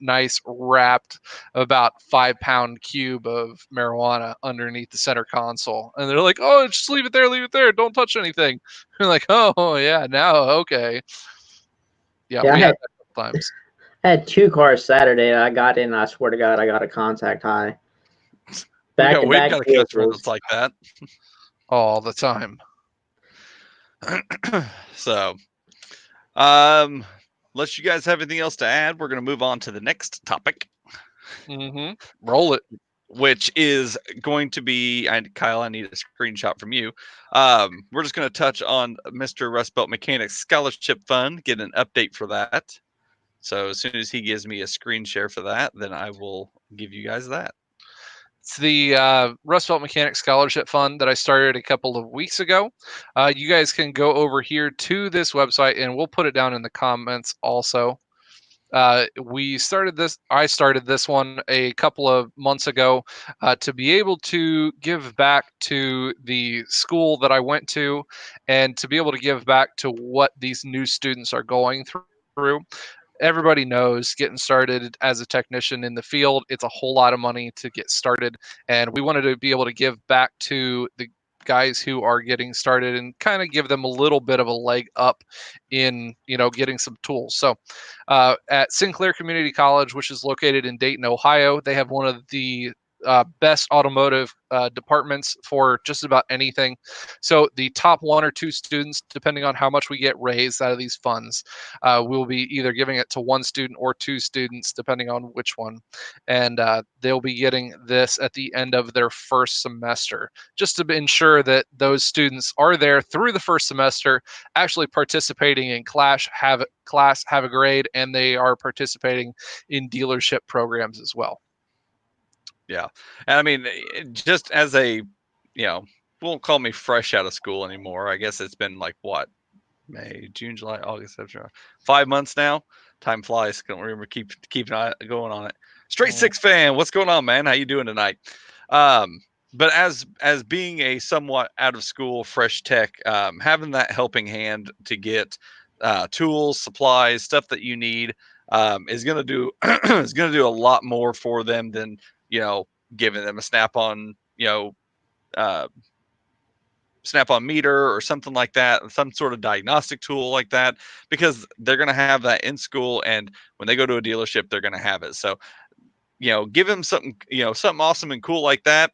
nice wrapped about 5-pound cube of marijuana underneath the center console, and they're like, "Oh, just leave it there. Don't touch anything." We're like, "Oh yeah, now okay." Yeah, we had that sometimes. had 2 cars Saturday that I got in. I swear to God, I got a contact high. Back to We've back got a customer vehicles. that's like that. all the time. So, unless you guys have anything else to add, we're going to move on to the next topic, Roll it. which is going to be, and Kyle, I need a screenshot from you. We're just going to touch on Mr. Rustbelt Mechanics Scholarship Fund, get an update for that. So as soon as he gives me a screen share for that, then I will give you guys that. It's the Rustbelt Mechanics Scholarship Fund that I started a couple of weeks ago. You guys can go over here to this website, and we'll put it down in the comments also. I started this one a couple of months ago to be able to give back to the school that I went to, and to be able to give back to what these new students are going through. Everybody knows getting started as a technician in the field, it's a whole lot of money to get started, and we wanted to be able to give back to the guys who are getting started and kind of give them a little bit of a leg up in getting some tools. So at Sinclair Community College, which is located in Dayton, Ohio, they have one of the best automotive departments for just about anything. So the top 1 or 2 students, depending on how much we get raised out of these funds, we'll be either giving it to 1 student or 2 students, depending on which one. And they'll be getting this at the end of their first semester, just to ensure that those students are there through the first semester, actually participating in class, have a grade, and they are participating in dealership programs as well. Yeah. And I mean, just as a, won't call me fresh out of school anymore. I guess it's been like what? May, June, July, August, September. 5 months now. Time flies. Don't remember keep an eye going on it. Straight Six fan, what's going on, man? How you doing tonight? But as being a somewhat out of school fresh tech, having that helping hand to get tools, supplies, stuff that you need is gonna do is gonna do a lot more for them than giving them a snap-on meter or something like that, some sort of diagnostic tool like that, because they're going to have that in school, and when they go to a dealership, they're going to have it. So, give them something, something awesome and cool like that.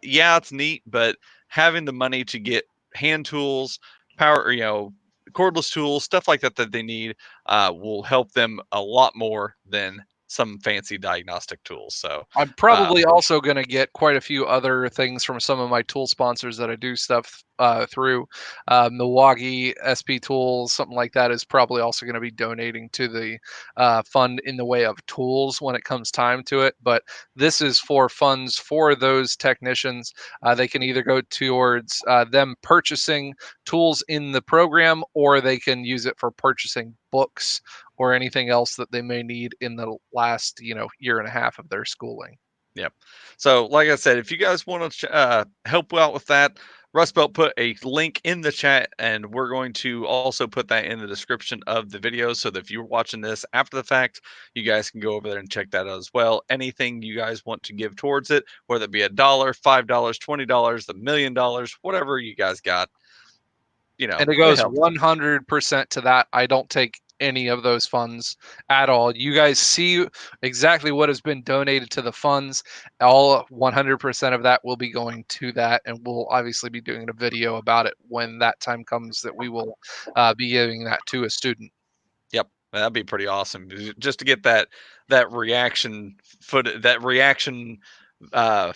Yeah, it's neat, but having the money to get hand tools, power, cordless tools, stuff like that they need will help them a lot more than some fancy diagnostic tools. So I'm probably also going to get quite a few other things from some of my tool sponsors that I do stuff through. Milwaukee SP Tools, something like that, is probably also going to be donating to the fund in the way of tools when it comes time to it. But this is for funds for those technicians. They can either go towards them purchasing tools in the program, or they can use it for purchasing books or anything else that they may need in the last year and a half of their schooling. Yep. So like I said, if you guys want to help out with that, Rustbelt put a link in the chat, and we're going to also put that in the description of the video, so that if you're watching this after the fact, you guys can go over there and check that out as well. Anything you guys want to give towards it, whether it be $1, $5, $20, $1 million, whatever you guys got, and it goes 100% to that. I don't take any of those funds at all. You guys see exactly what has been donated to the funds. All 100% of that will be going to that, and we'll obviously be doing a video about it when that time comes that we will be giving that to a student. Yep, that'd be pretty awesome, just to get that reaction I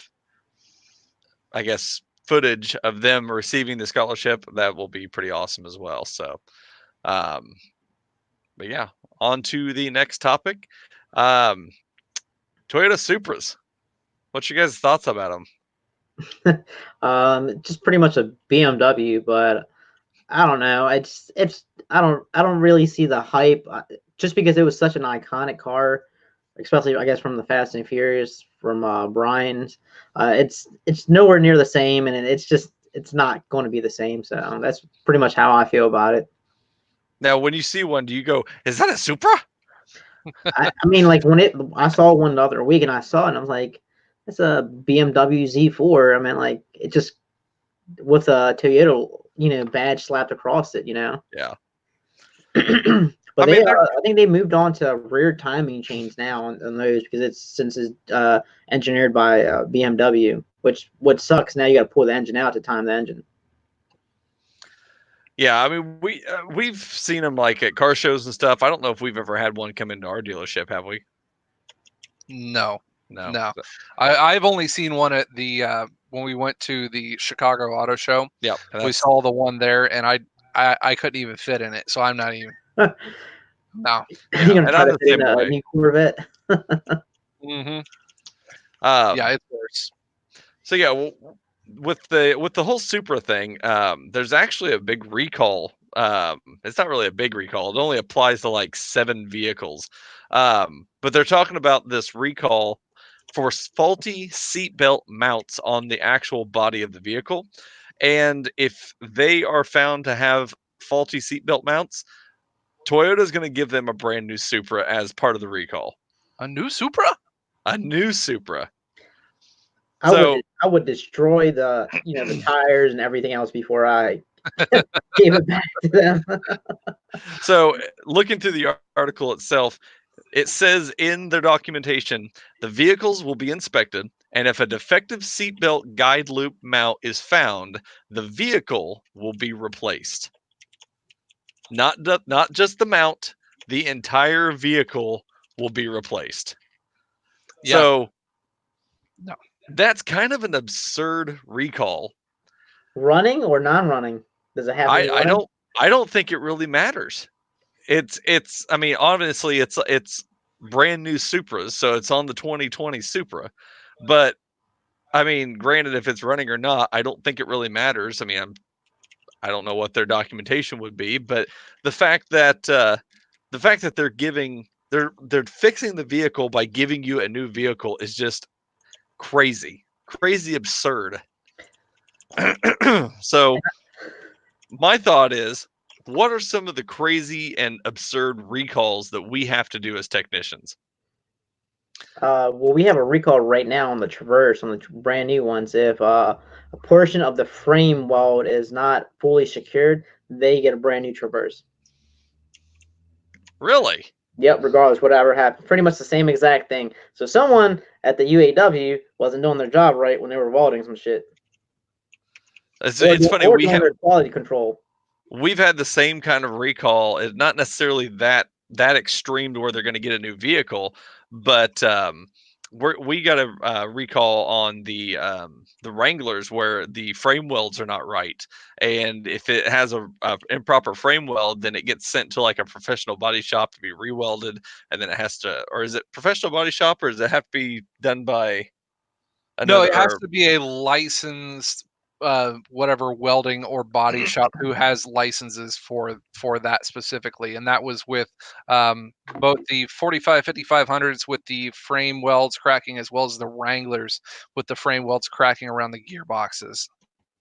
guess footage of them receiving the scholarship. That will be pretty awesome as well. So but yeah, on to the next topic. Toyota Supras. What's your guys' thoughts about them? Just pretty much a BMW, but I don't know. I don't really see the hype, just because it was such an iconic car, especially I guess from the Fast and Furious, from Brian's. It's nowhere near the same, and it's not going to be the same. So that's pretty much how I feel about it. Now, when you see one, do you go, "Is that a Supra?" I mean, like I saw one the other week, and I saw it, and I was like, "It's a BMW Z4." I mean, like, it just with a Toyota, badge slapped across it, Yeah. But I mean, I think they moved on to rear timing chains now on those because it's engineered by BMW, which what sucks. Now you got to pull the engine out to time the engine. yeah, I mean, we've seen them like at car shows and stuff. I don't know if we've ever had one come into our dealership, have we? No. No. So, I've only seen one at the when we went to the Chicago Auto Show. yeah, We saw the one there, and I couldn't even fit in it, so I'm not even. No. You're gonna and try I'm to the fit in same a way. new Corvette. Mm-hmm. Yeah, it's worse. So yeah, with the whole Supra thing, there's actually a big recall. It's not really a big recall. It only applies to like 7 vehicles. But they're talking about this recall for faulty seatbelt mounts on the actual body of the vehicle. And if they are found to have faulty seatbelt mounts, Toyota is going to give them a brand new Supra as part of the recall. A new Supra? A new Supra. I would destroy the the tires and everything else before I gave it back to them. So looking through the article itself, it says in their documentation, the vehicles will be inspected, and if a defective seatbelt guide loop mount is found, the vehicle will be replaced. Not just the mount, the entire vehicle will be replaced. Yeah. So no, that's kind of an absurd recall. Running or non-running? Does it have? I don't think it really matters. It's I mean, obviously it's brand new Supras, so it's on the 2020 Supra. But I mean, granted, if it's running or not, I don't think it really matters. I mean, I don't know what their documentation would be, but the fact that they're fixing the vehicle by giving you a new vehicle is just crazy absurd. So my thought is, what are some of the crazy and absurd recalls that we have to do as technicians? Well, we have a recall right now on the Traverse, on the brand new ones. If a portion of the frame weld is not fully secured, they get a brand new Traverse. Really? Yep, regardless, whatever happened. Pretty much the same exact thing. So someone at the UAW wasn't doing their job right when they were welding some shit. It's funny, or doing their quality control. We've had the same kind of recall. It's not necessarily that extreme to where they're going to get a new vehicle, but we got a recall on the Wranglers where the frame welds are not right, and if it has a improper frame weld, then it gets sent to like a professional body shop to be rewelded, and then it has to, or is it professional body shop, or does it have to be done by another? No, it has to be a licensed whatever welding or body shop who has licenses for that specifically, and that was with both the 45 5500s with the frame welds cracking, as well as the Wranglers with the frame welds cracking around the gearboxes.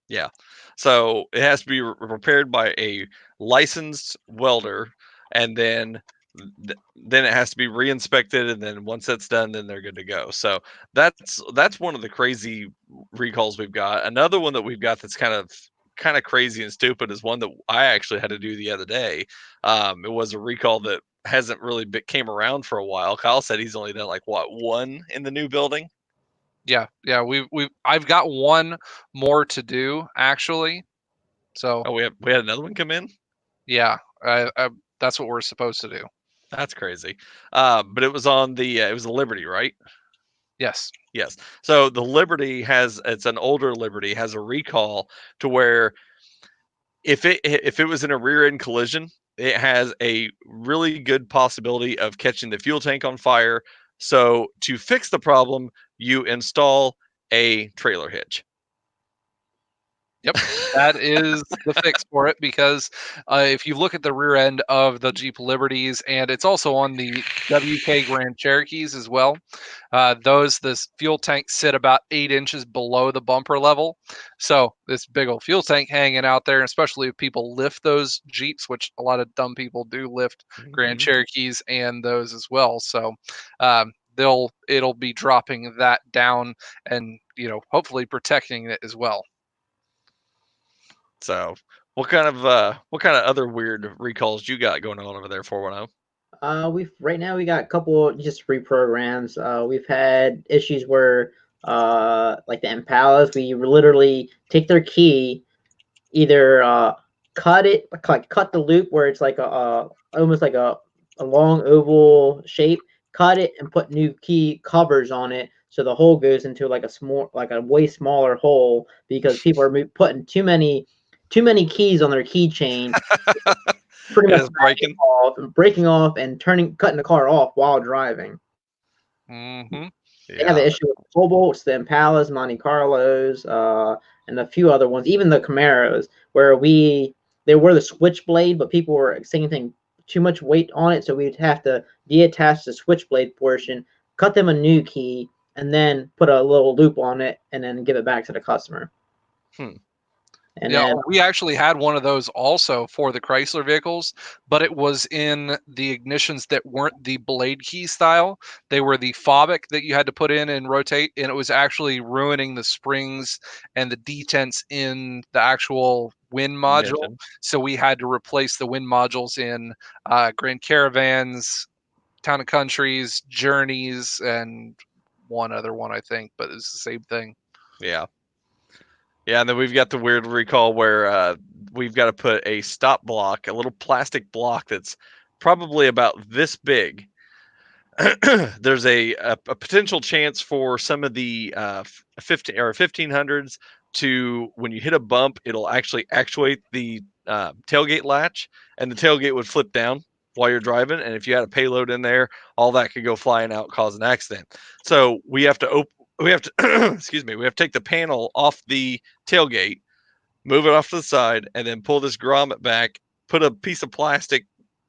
Yeah, so it has to be repaired by a licensed welder, and then it has to be re-inspected, and then once that's done, then they're good to go. So that's one of the crazy recalls we've got. Another one that we've got that's kind of crazy and stupid is one that I actually had to do the other day. It was a recall that hasn't really came around for a while. Kyle said he's only done like one in the new building. Yeah, I've got one more to do actually. So we had another one come in. Yeah, that's what we're supposed to do. That's crazy. But it was on it was the Liberty, right? Yes. So the Liberty it's an older Liberty, has a recall to where if it was in a rear end collision, it has a really good possibility of catching the fuel tank on fire. So to fix the problem, you install a trailer hitch. Yep, that is the fix for it, because if you look at the rear end of the Jeep Liberties, and it's also on the WK Grand Cherokees as well, this fuel tank sit about 8 inches below the bumper level. So this big old fuel tank hanging out there, especially if people lift those Jeeps, which a lot of dumb people do lift Grand Cherokees and those as well. So it'll be dropping that down and hopefully protecting it as well. So What kind of other weird recalls you got going on over there, 410? We've right now we got a couple just reprograms. We've had issues where like the Impalas, we literally take their key, either cut it, like cut the loop where it's like a almost like a long oval shape, cut it and put new key covers on it, so the hole goes into like a small, like a way smaller hole, because people are putting too many keys on their keychain, pretty much It is breaking off and cutting the car off while driving. Mm-hmm. They have an issue with the Cobalts, the Impalas, Monte Carlos, and a few other ones, even the Camaros, where they were the switchblade, but people were saying too much weight on it, so we'd have to deattach the switchblade portion, cut them a new key, and then put a little loop on it, and then give it back to the customer. And yeah, then, we actually had one of those also for the Chrysler vehicles, but it was in the ignitions that weren't the blade key style. They were the fobic that you had to put in and rotate, and it was actually ruining the springs and the detents in the actual wind module. Ignition. So we had to replace the wind modules in Grand Caravans, Town and Countries, Journeys, and one other one, I think, but it's the same thing. Yeah. Yeah, and then we've got the weird recall where we've got to put a stop block, a little plastic block that's probably about this big. There's a potential chance for some of the 1500s to, when you hit a bump, it'll actually actuate the tailgate latch, and the tailgate would flip down while you're driving. And if you had a payload in there, all that could go flying out, cause an accident. So we have to excuse me, we have to take the panel off the tailgate, move it off to the side, and then pull this grommet back, put a piece of plastic,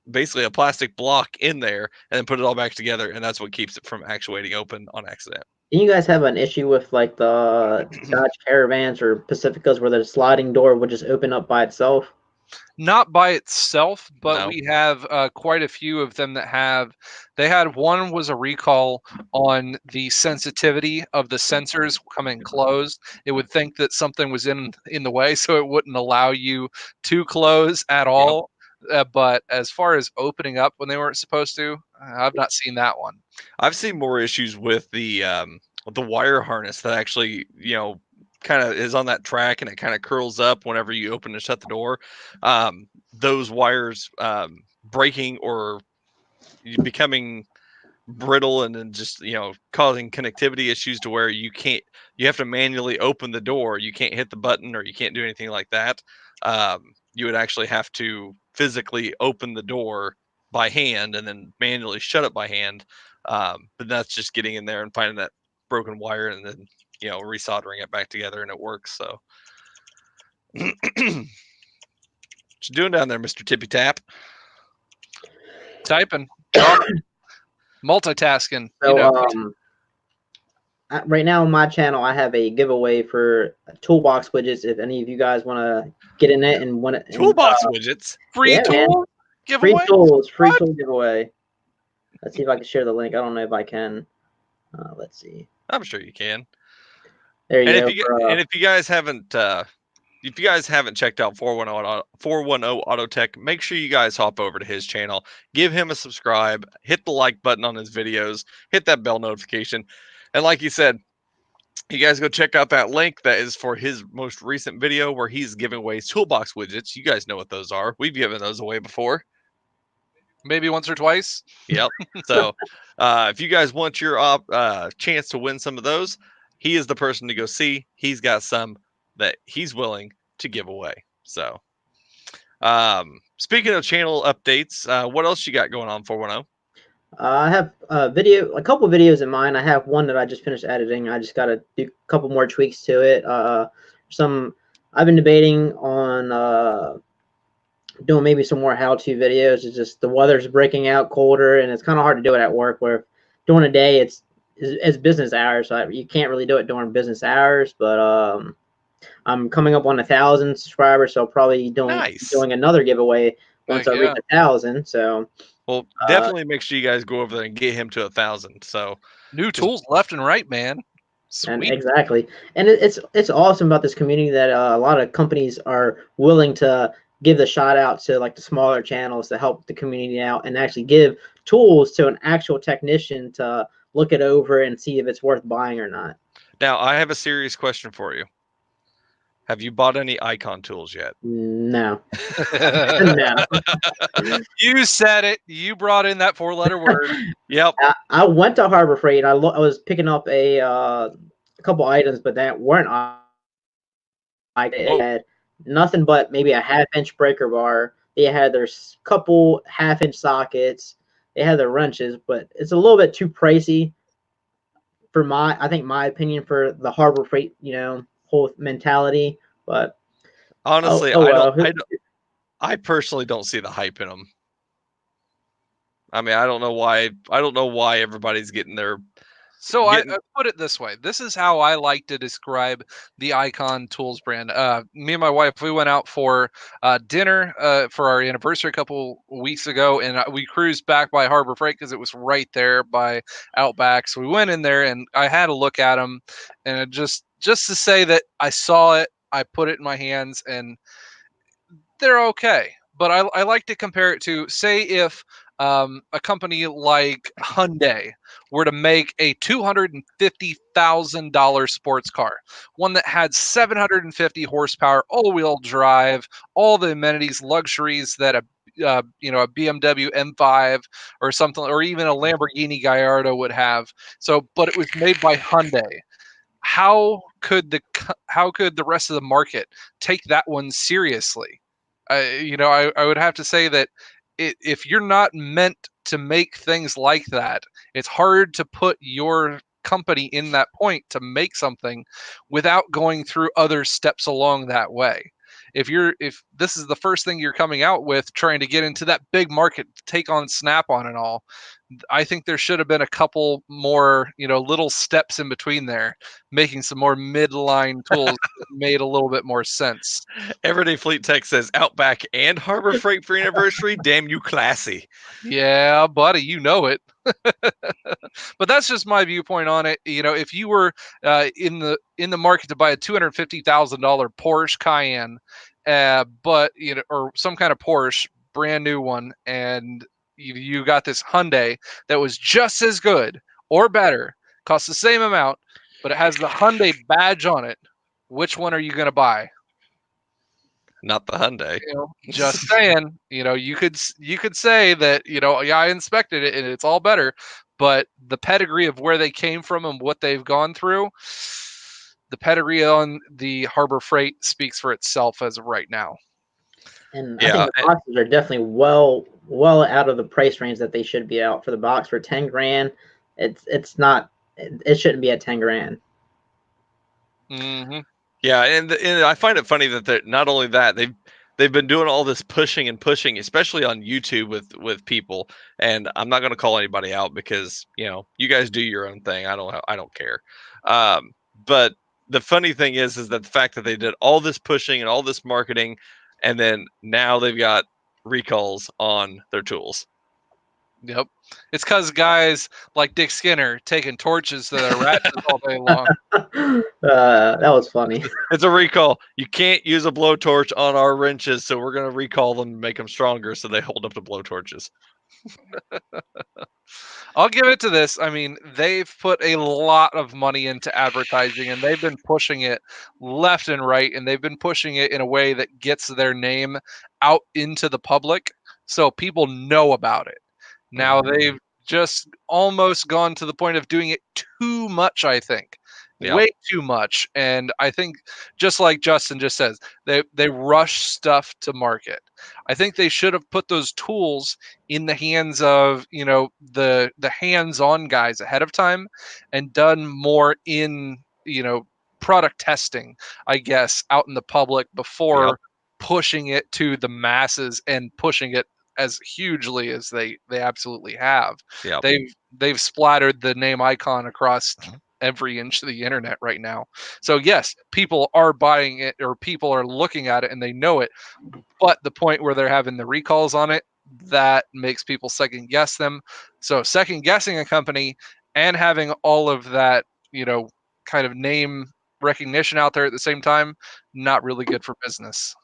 basically a plastic block in there, and then put it all back together, and that's what keeps it from actuating open on accident. do you guys have an issue with like the Dodge Caravans or Pacificas where the sliding door would just open up by itself? Not by itself, but No. we have quite a few of them that have. They had one was a recall on the sensitivity of the sensors coming closed. It would think that something was in the way, so it wouldn't allow you to close at all. But as far as opening up when they weren't supposed to, I've not seen that one. I've seen more issues with the wire harness that actually, kind of is on that track, and it kind of curls up whenever you open and shut the door. Those wires breaking or becoming brittle, and then just causing connectivity issues to where you have to manually open the door. You can't hit the button, or you can't do anything like that. You would actually have to physically open the door by hand and then manually shut it by hand. But that's just getting in there and finding that broken wire, and then resoldering it back together, and it works. So what you doing down there, Mr. Tippy Tap? Typing, multitasking. So right now on my channel, I have a giveaway for toolbox widgets. If any of you guys want to get in it and want it, Toolbox widgets, free tool giveaway, free tool giveaway. Let's see if I can share the link. I don't know if I can. Let's see. I'm sure you can. There you go. And if you guys haven't checked out 410 Auto Tech, make sure you guys hop over to his channel, give him a subscribe, hit the like button on his videos, hit that bell notification. And like you said, you guys go check out that link. That is for his most recent video where he's giving away toolbox widgets. You guys know what those are. We've given those away before. Maybe once or twice. Yep. So if you guys want your chance to win some of those, he is the person to go see. He's got some that he's willing to give away. So speaking of channel updates, what else you got going on, 410? I have a couple videos in mind. I have one that I just finished editing. I just got to do a couple more tweaks to it. I've been debating on doing maybe some more how-to videos. It's just the weather's breaking out colder, and it's kind of hard to do it at work, where during the day it's business hours, so you can't really do it during business hours. But I'm coming up on 1,000 subscribers, so I'll probably doing another giveaway once I reach 1,000. So well, definitely make sure you guys go over there and get him to 1,000. So new tools left and right, man. And Sweet. exactly, and it's awesome about this community that a lot of companies are willing to give the shout out to like the smaller channels to help the community out and actually give tools to an actual technician to look it over and see if it's worth buying or not. Now, I have a serious question for you. Have you bought any icon tools yet? No, no. You said it. You brought in that 4-letter word. Yep. I went to Harbor Freight. I was picking up a couple items, but that weren't. It had nothing but maybe a half-inch breaker bar. They had their couple half-inch sockets. They had their wrenches, but it's a little bit too pricey for I think my opinion for the Harbor Freight, whole mentality. But Honestly, oh well. I personally don't see the hype in them. I mean, I don't know why. I don't know why everybody's getting their. So I put it this way. This is how I like to describe the Icon Tools brand. Me and my wife, we went out for dinner for our anniversary a couple weeks ago, and we cruised back by Harbor Freight because it was right there by Outback. So we went in there, and I had a look at them, and just to say that I saw it, I put it in my hands, and they're okay. But I like to compare it to, say, if a company like Hyundai were to make a $250,000 sports car, one that had 750 horsepower, all-wheel drive, all the amenities, luxuries that a BMW M5 or something, or even a Lamborghini Gallardo would have. So, but it was made by Hyundai. How could the rest of the market take that one seriously? I would have to say that if you're not meant to make things like that, it's hard to put your company in that point to make something without going through other steps along that way. If this is the first thing you're coming out with, trying to get into that big market, take on Snap-on and all, I think there should have been a couple more, little steps in between there, making some more midline tools that made a little bit more sense. Everyday Fleet Tech says Outback and Harbor Freight for anniversary. Damn you, classy. Yeah, buddy, you know it. But that's just my viewpoint on it. If you were in the market to buy a $250,000 Porsche Cayenne, but or some kind of Porsche, brand new one, and you got this Hyundai that was just as good or better, costs the same amount, but it has the Hyundai badge on it, which one are you going to buy? Not the Hyundai. Just saying. You could say that, yeah, I inspected it and it's all better, but the pedigree of where they came from and what they've gone through, the pedigree on the Harbor Freight speaks for itself as of right now. And I think the boxes are definitely well out of the price range that they should be out for the box for 10 grand. It's not. It shouldn't be at 10 grand. Mm-hmm. Yeah, and I find it funny that they're not only that they've been doing all this pushing, especially on YouTube with people. And I'm not going to call anybody out because you guys do your own thing. I don't care. But the funny thing is that the fact that they did all this pushing and all this marketing, and then now they've got recalls on their tools. Yep. It's because guys like Dick Skinner taking torches to their ratchets all day long. That was funny. It's a recall. You can't use a blowtorch on our wrenches, so we're going to recall them and make them stronger so they hold up to blowtorches. I'll give it to this. I mean, they've put a lot of money into advertising, and they've been pushing it left and right, and they've been pushing it in a way that gets their name out into the public so people know about it. Now they've just almost gone to the point of doing it too much, I think. Yep. Way too much. And I think, just like Justin just says, they rush stuff to market. I think they should have put those tools in the hands of, the hands-on guys ahead of time and done more in, product testing, I guess, out in the public before pushing it to the masses and pushing it as hugely as they absolutely have. Yep. They've splattered the name Icon across every inch of the internet right now. So yes, people are buying it, or people are looking at it and they know it, but the point where they're having the recalls on it, that makes people second guess them. So second guessing a company and having all of that, kind of name recognition out there at the same time, not really good for business.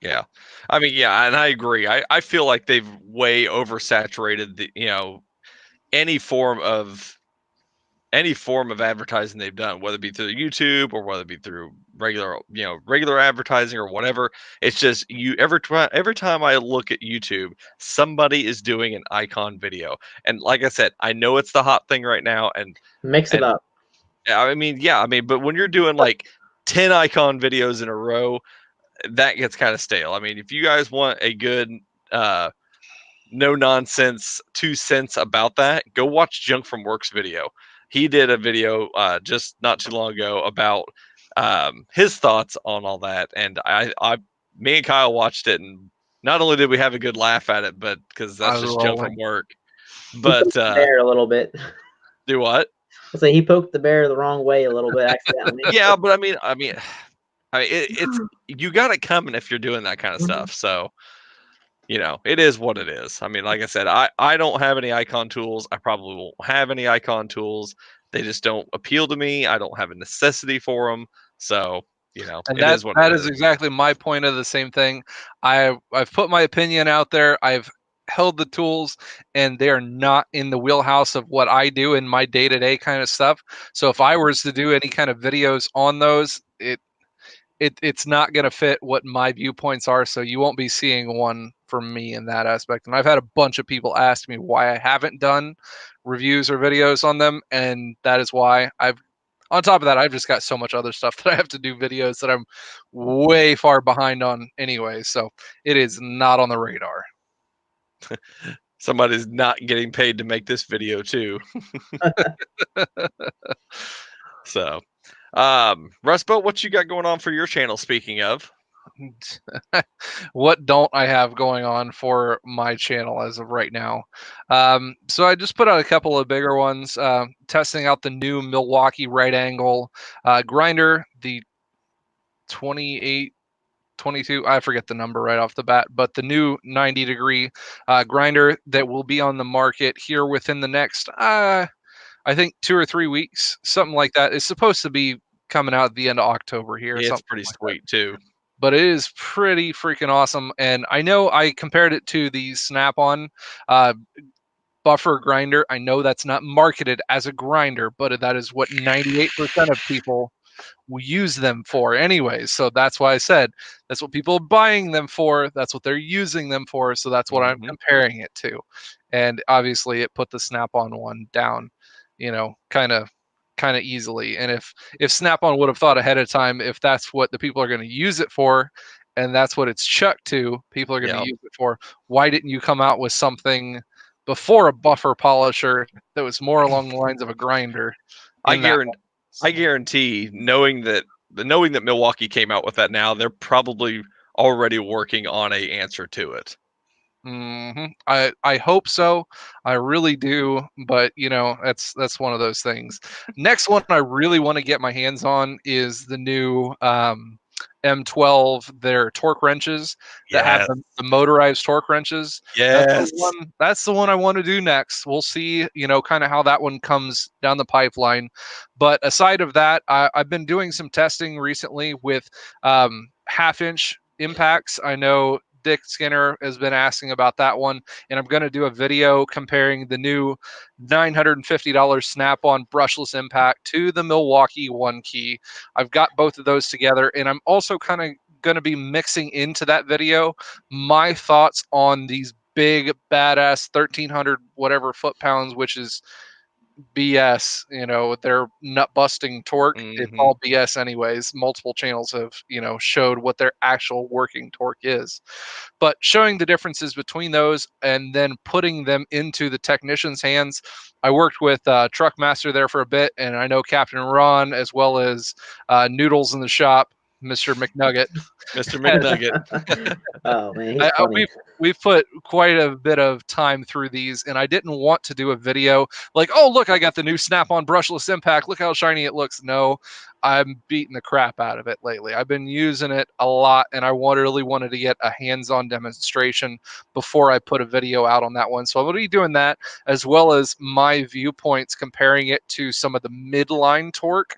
Yeah. I mean, yeah, and I agree. I feel like they've way oversaturated the, any form of advertising they've done, whether it be through YouTube or whether it be through regular advertising or whatever. It's just every time I look at YouTube, somebody is doing an icon video. And like I said, I know it's the hot thing right now, Mix it up. I mean, but when you're doing like 10 icon videos in a row, that gets kind of stale. I mean, if you guys want a good no nonsense 2 cents about that, go watch Junk from Work's video. He did a video just not too long ago about his thoughts on all that, and me and Kyle watched it, and not only did we have a good laugh at it, but because that's just Junk from Work. But bear a little bit. Do what? I say he poked the bear the wrong way a little bit accidentally. Yeah, but I mean, it's you got it coming if you're doing that kind of stuff. So, it is what it is. I mean, like I said, I don't have any icon tools. I probably won't have any icon tools. They just don't appeal to me. I don't have a necessity for them. So, and it is what that it is exactly my point of the same thing. I've put my opinion out there. I've held the tools, and they are not in the wheelhouse of what I do in my day-to-day kind of stuff. So if I was to do any kind of videos on those, it's not going to fit what my viewpoints are. So you won't be seeing one from me in that aspect. And I've had a bunch of people ask me why I haven't done reviews or videos on them, and that is why on top of that, I've just got so much other stuff that I have to do videos that I'm way far behind on anyway. So it is not on the radar. Somebody's not getting paid to make this video too. So, Rustbelt, what you got going on for your channel? Speaking of, what don't I have going on for my channel as of right now? So I just put out a couple of bigger ones, testing out the new Milwaukee right angle grinder, the 22, I forget the number right off the bat, but the new 90-degree grinder that will be on the market here within the next, I think 2 or 3 weeks, something like that. It's supposed to be coming out at the end of October here. Yeah, it's pretty sweet too. But it is pretty freaking awesome. And I know I compared it to the Snap-on buffer grinder. I know that's not marketed as a grinder, but that is what 98% of people will use them for anyways. So that's why I said that's what people are buying them for. That's what they're using them for. So that's what I'm comparing it to. And obviously it put the Snap-on one down, kind of easily. And if Snap-on would have thought ahead of time, if that's what the people are going to use it for, and that's what it's chucked to, people are going to use it for, why didn't you come out with something before a buffer polisher that was more along the lines of a grinder? I guarantee, knowing that Milwaukee came out with that now, they're probably already working on a answer to it. I hope so. I really do. But that's one of those things. Next one I really want to get my hands on is the new M12. Their torque wrenches that have the motorized torque wrenches. Yes, that's the one I want to do next. We'll see, kind of how that one comes down the pipeline. But aside of that, I've been doing some testing recently with 1/2-inch impacts. I know Dick Skinner has been asking about that one, and I'm going to do a video comparing the new $950 Snap-on brushless impact to the Milwaukee One Key. I've got both of those together, and I'm also kind of going to be mixing into that video my thoughts on these big badass 1300 whatever foot-pounds, which is BS, their nut busting torque. It's all BS anyways. Multiple channels have, showed what their actual working torque is. But showing the differences between those and then putting them into the technician's hands. I worked with Truckmaster there for a bit, and I know Captain Ron, as well as Noodles in the shop, Mr. McNugget. Mr. McNugget. Oh man, he's funny. We've put quite a bit of time through these, and I didn't want to do a video like, oh, look, I got the new Snap-on brushless impact. Look how shiny it looks. No, I'm beating the crap out of it lately. I've been using it a lot, and I really wanted to get a hands-on demonstration before I put a video out on that one. So I'm going to be doing that, as well as my viewpoints comparing it to some of the midline torque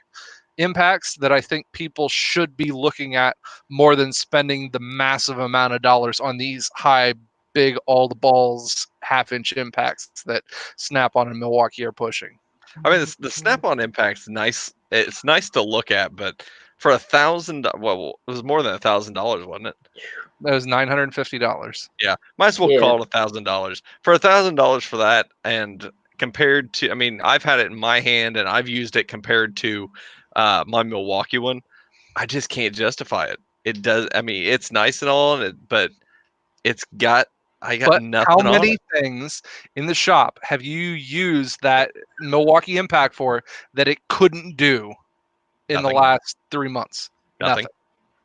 impacts that I think people should be looking at more than spending the massive amount of dollars on these high, big, all the balls, half-inch impacts that Snap-on and Milwaukee are pushing. I mean, the Snap-on impact's nice. It's nice to look at, but for $1,000, well, it was more than $1,000, wasn't it? That was $950. Yeah, might as well Yeah. call it $1,000 for $1,000 for that. And compared to, I mean, I've had it in my hand and I've used it compared to my Milwaukee one. I just can't justify it. It does. I mean, it's nice and all, but I got But nothing how on many it. things in the shop have you used that Milwaukee impact for that it couldn't do in the Nothing. last 3 months? Nothing.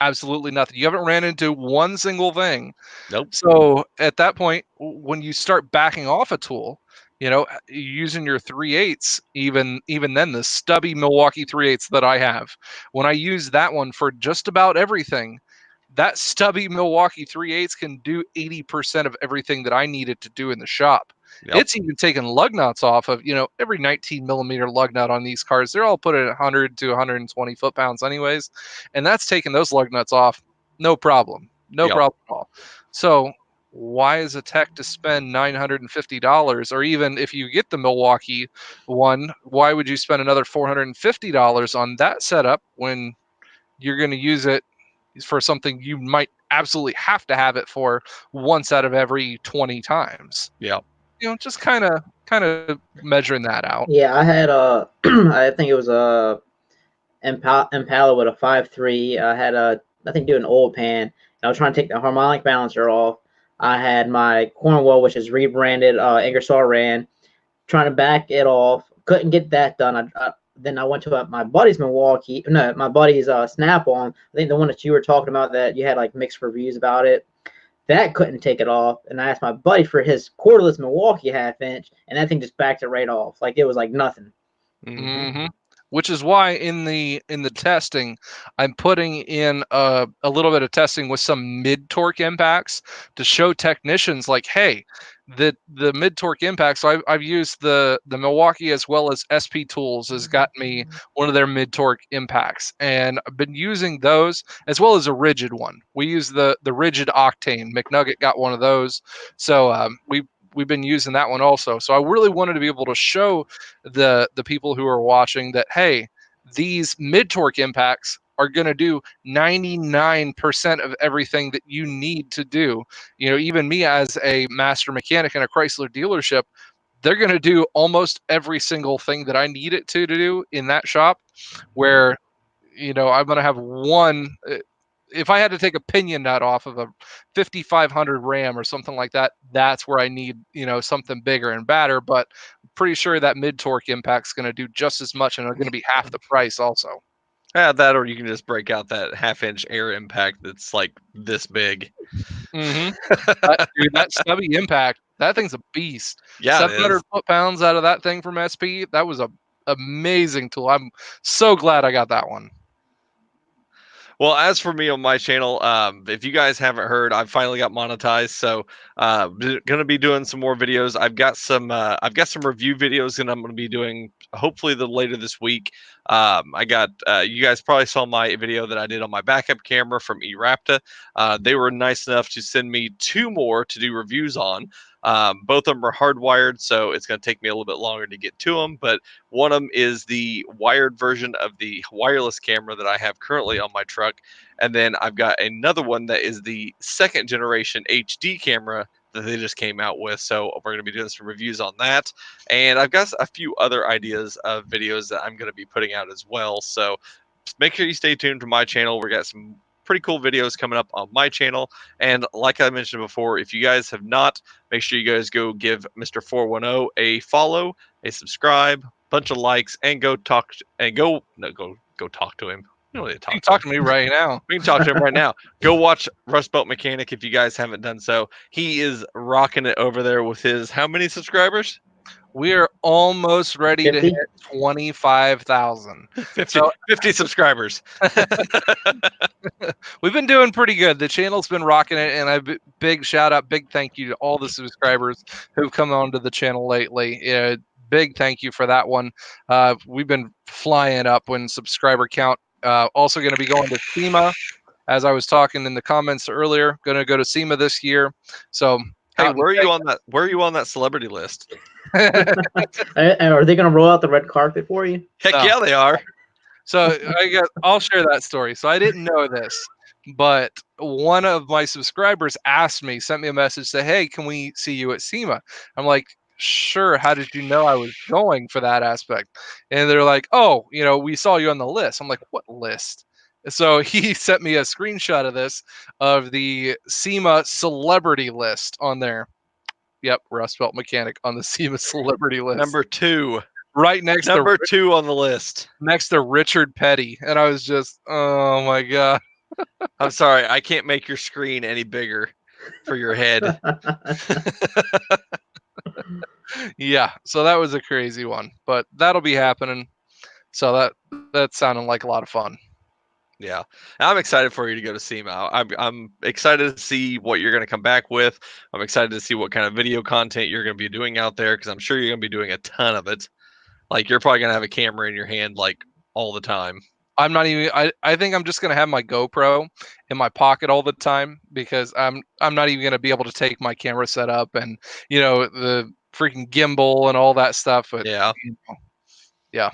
Absolutely nothing. You haven't ran into one single thing. Nope. So at that point, when you start backing off a tool, using your 3/8, even then, the stubby Milwaukee 3/8 that I have, when I use that one for just about everything, that stubby Milwaukee 3/8 can do 80% of everything that I needed to do in the shop. Yep. It's even taken lug nuts off of, every 19 millimeter lug nut on these cars. They're all put at 100 to 120 foot-pounds anyways. And that's taking those lug nuts off. No problem. No Yep. problem at all. So why is a tech to spend $950? Or even if you get the Milwaukee one, why would you spend another $450 on that setup when you're going to use it for something you might absolutely have to have it for once out of every 20 times? Yeah. Just kind of measuring that out. Yeah, I had I think it was a Impala with a 5.3. I had I think doing oil pan. I was trying to take the harmonic balancer off. I had my Cornwall, which is rebranded Ingersoll Rand, trying to back it off. Couldn't get that done. Then I went to my buddy's my buddy's Snap-on. I think the one that you were talking about that you had like mixed reviews about it. That couldn't take it off. And I asked my buddy for his cordless Milwaukee 1/2 inch, and that thing just backed it right off. Like it was like nothing. Mm-hmm. Which is why in the testing, I'm putting in a little bit of testing with some mid-torque impacts to show technicians like, hey, the mid-torque impacts. So I've used the Milwaukee as well as SP Tools has got me one of their mid-torque impacts, and I've been using those as well as a rigid one. We use the rigid Octane. McNugget got one of those, so we've been using that one also. So I really wanted to be able to show the people who are watching that, hey, these mid-torque impacts are going to do 99% of everything that you need to do. Even me as a master mechanic in a Chrysler dealership, they're going to do almost every single thing that I need it to do in that shop, where, I'm going to have one. If I had to take a pinion nut off of a 5500 Ram or something like that, that's where I need, something bigger and badder. But I'm pretty sure that mid-torque impact's going to do just as much, and it's going to be half the price also. Yeah, that, or you can just break out that 1/2 inch air impact that's like this big. Mm-hmm. Dude, that stubby impact, that thing's a beast. Yeah, 700 foot-pounds out of that thing from SP. That was a amazing tool. I'm so glad I got that one. Well, as for me on my channel, if you guys haven't heard, I've finally got monetized, so gonna be doing some more videos. I've got some review videos, and I'm gonna be doing hopefully later this week. I got you guys probably saw my video that I did on my backup camera from eRapta. They were nice enough to send me 2 more to do reviews on. Both of them are hardwired, so it's going to take me a little bit longer to get to them. But one of them is the wired version of the wireless camera that I have currently on my truck. And then I've got another one that is the 2nd generation HD camera that they just came out with. So we're going to be doing some reviews on that. And I've got a few other ideas of videos that I'm going to be putting out as well. So make sure you stay tuned to my channel. We got some pretty cool videos coming up on my channel. And like I mentioned before, if you guys have not, make sure you guys go give Mr. 410 a follow, a subscribe, bunch of likes, and go talk to him. You don't need to talk You can talk to me right now. We can talk to him right now. Go watch Rustbelt Mechanic if you guys haven't done so. He is rocking it over there with his, how many subscribers? We are almost ready 50? to hit 25,000. 50 subscribers. We've been doing pretty good. The channel's been rocking it, and a big shout out, big thank you to all the subscribers who've come onto the channel lately. big thank you for that one. We've been flying up in subscriber count. Also going to be going to SEMA, as I was talking in the comments earlier. Going to go to SEMA this year. So Hey, where are you on that? Where are you on that celebrity list? Are they going to roll out the red carpet for you? Heck yeah, they are. So I'll share that story. So I didn't know this, but one of my subscribers sent me a message, say, "Hey, can we see you at SEMA?" I'm like, "Sure." How did you know I was going for that aspect? And they're like, "Oh, we saw you on the list." I'm like, "What list?" So he sent me a screenshot of this, of the SEMA celebrity list on there. Yep, Rustbelt mechanic on the SEMA celebrity list. Number 2. Right next Number 2 on the list. Next to Richard Petty. And I was just, oh my God. I'm sorry, I can't make your screen any bigger for your head. Yeah, so that was a crazy one, but that'll be happening. So that sounded like a lot of fun. Yeah, I'm excited for you to go to SEMA. I'm excited to see what you're going to come back with. I'm excited to see what kind of video content you're going to be doing out there, because I'm sure you're going to be doing a ton of it. Like, you're probably going to have a camera in your hand like all the time. I'm not even. I think I'm just gonna have my GoPro in my pocket all the time, because I'm not even gonna be able to take my camera setup and the freaking gimbal and all that stuff. But Yeah. Yeah.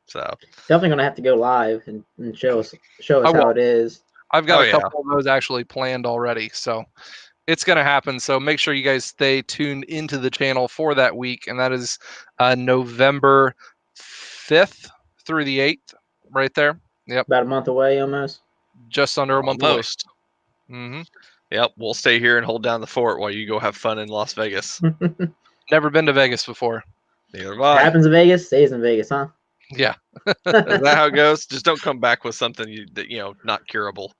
So definitely gonna have to go live and show us how it is. I've got a couple of those actually planned already, so it's going to happen. So make sure you guys stay tuned into the channel for that week, and that is November 5th through the 8th, right there. Yep. About a month away, almost. Just under a month away. Mm-hmm. Yep, we'll stay here and hold down the fort while you go have fun in Las Vegas. Never been to Vegas before. Neither have I. Happens in Vegas, stays in Vegas, huh? Yeah. Is that how it goes? Just don't come back with something that not curable.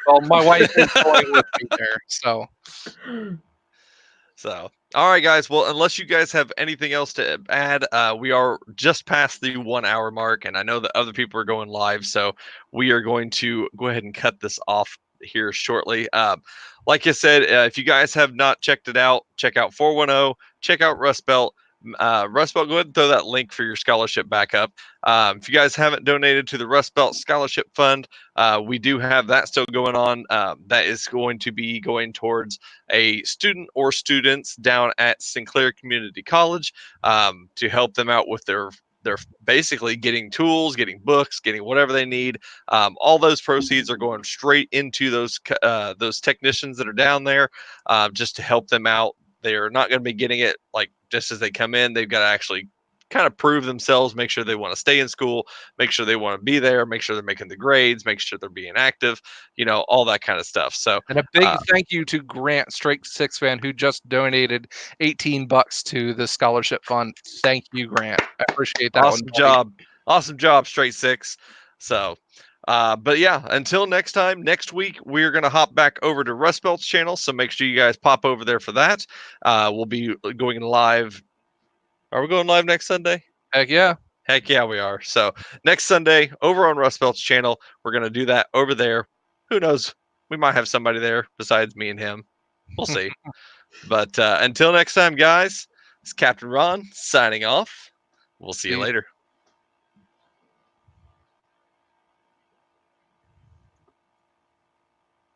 Well, my wife is going with me there, so. All right, guys. Well, unless you guys have anything else to add, we are just past the 1 hour mark, and I know that other people are going live, so we are going to go ahead and cut this off here shortly. Like I said, if you guys have not checked it out, check out 410, check out Rustbelt. Rustbelt, go ahead and throw that link for your scholarship back up. If you guys haven't donated to the Rustbelt Scholarship Fund, we do have that still going on. That is going to be going towards a student or students down at Sinclair Community College, to help them out with their basically getting tools, getting books, getting whatever they need. All those proceeds are going straight into those technicians that are down there, just to help them out. They're not going to be getting it like just as they come in. They've got to actually kind of prove themselves, make sure they want to stay in school, make sure they want to be there, make sure they're making the grades, make sure they're being active, all that kind of stuff. So, and a big thank you to Grant, Straight Six fan, who just donated $18 to the scholarship fund. Thank you, Grant. I appreciate that. Awesome job, Straight Six. So, but yeah, until next time, next week, we're going to hop back over to Rustbelt's channel. So make sure you guys pop over there for that. We'll be going live. Are we going live next Sunday? Heck yeah. Heck yeah, we are. So next Sunday over on Rustbelt's channel, we're going to do that over there. Who knows? We might have somebody there besides me and him. We'll see. But until next time, guys, it's Captain Ron signing off. We'll see you later.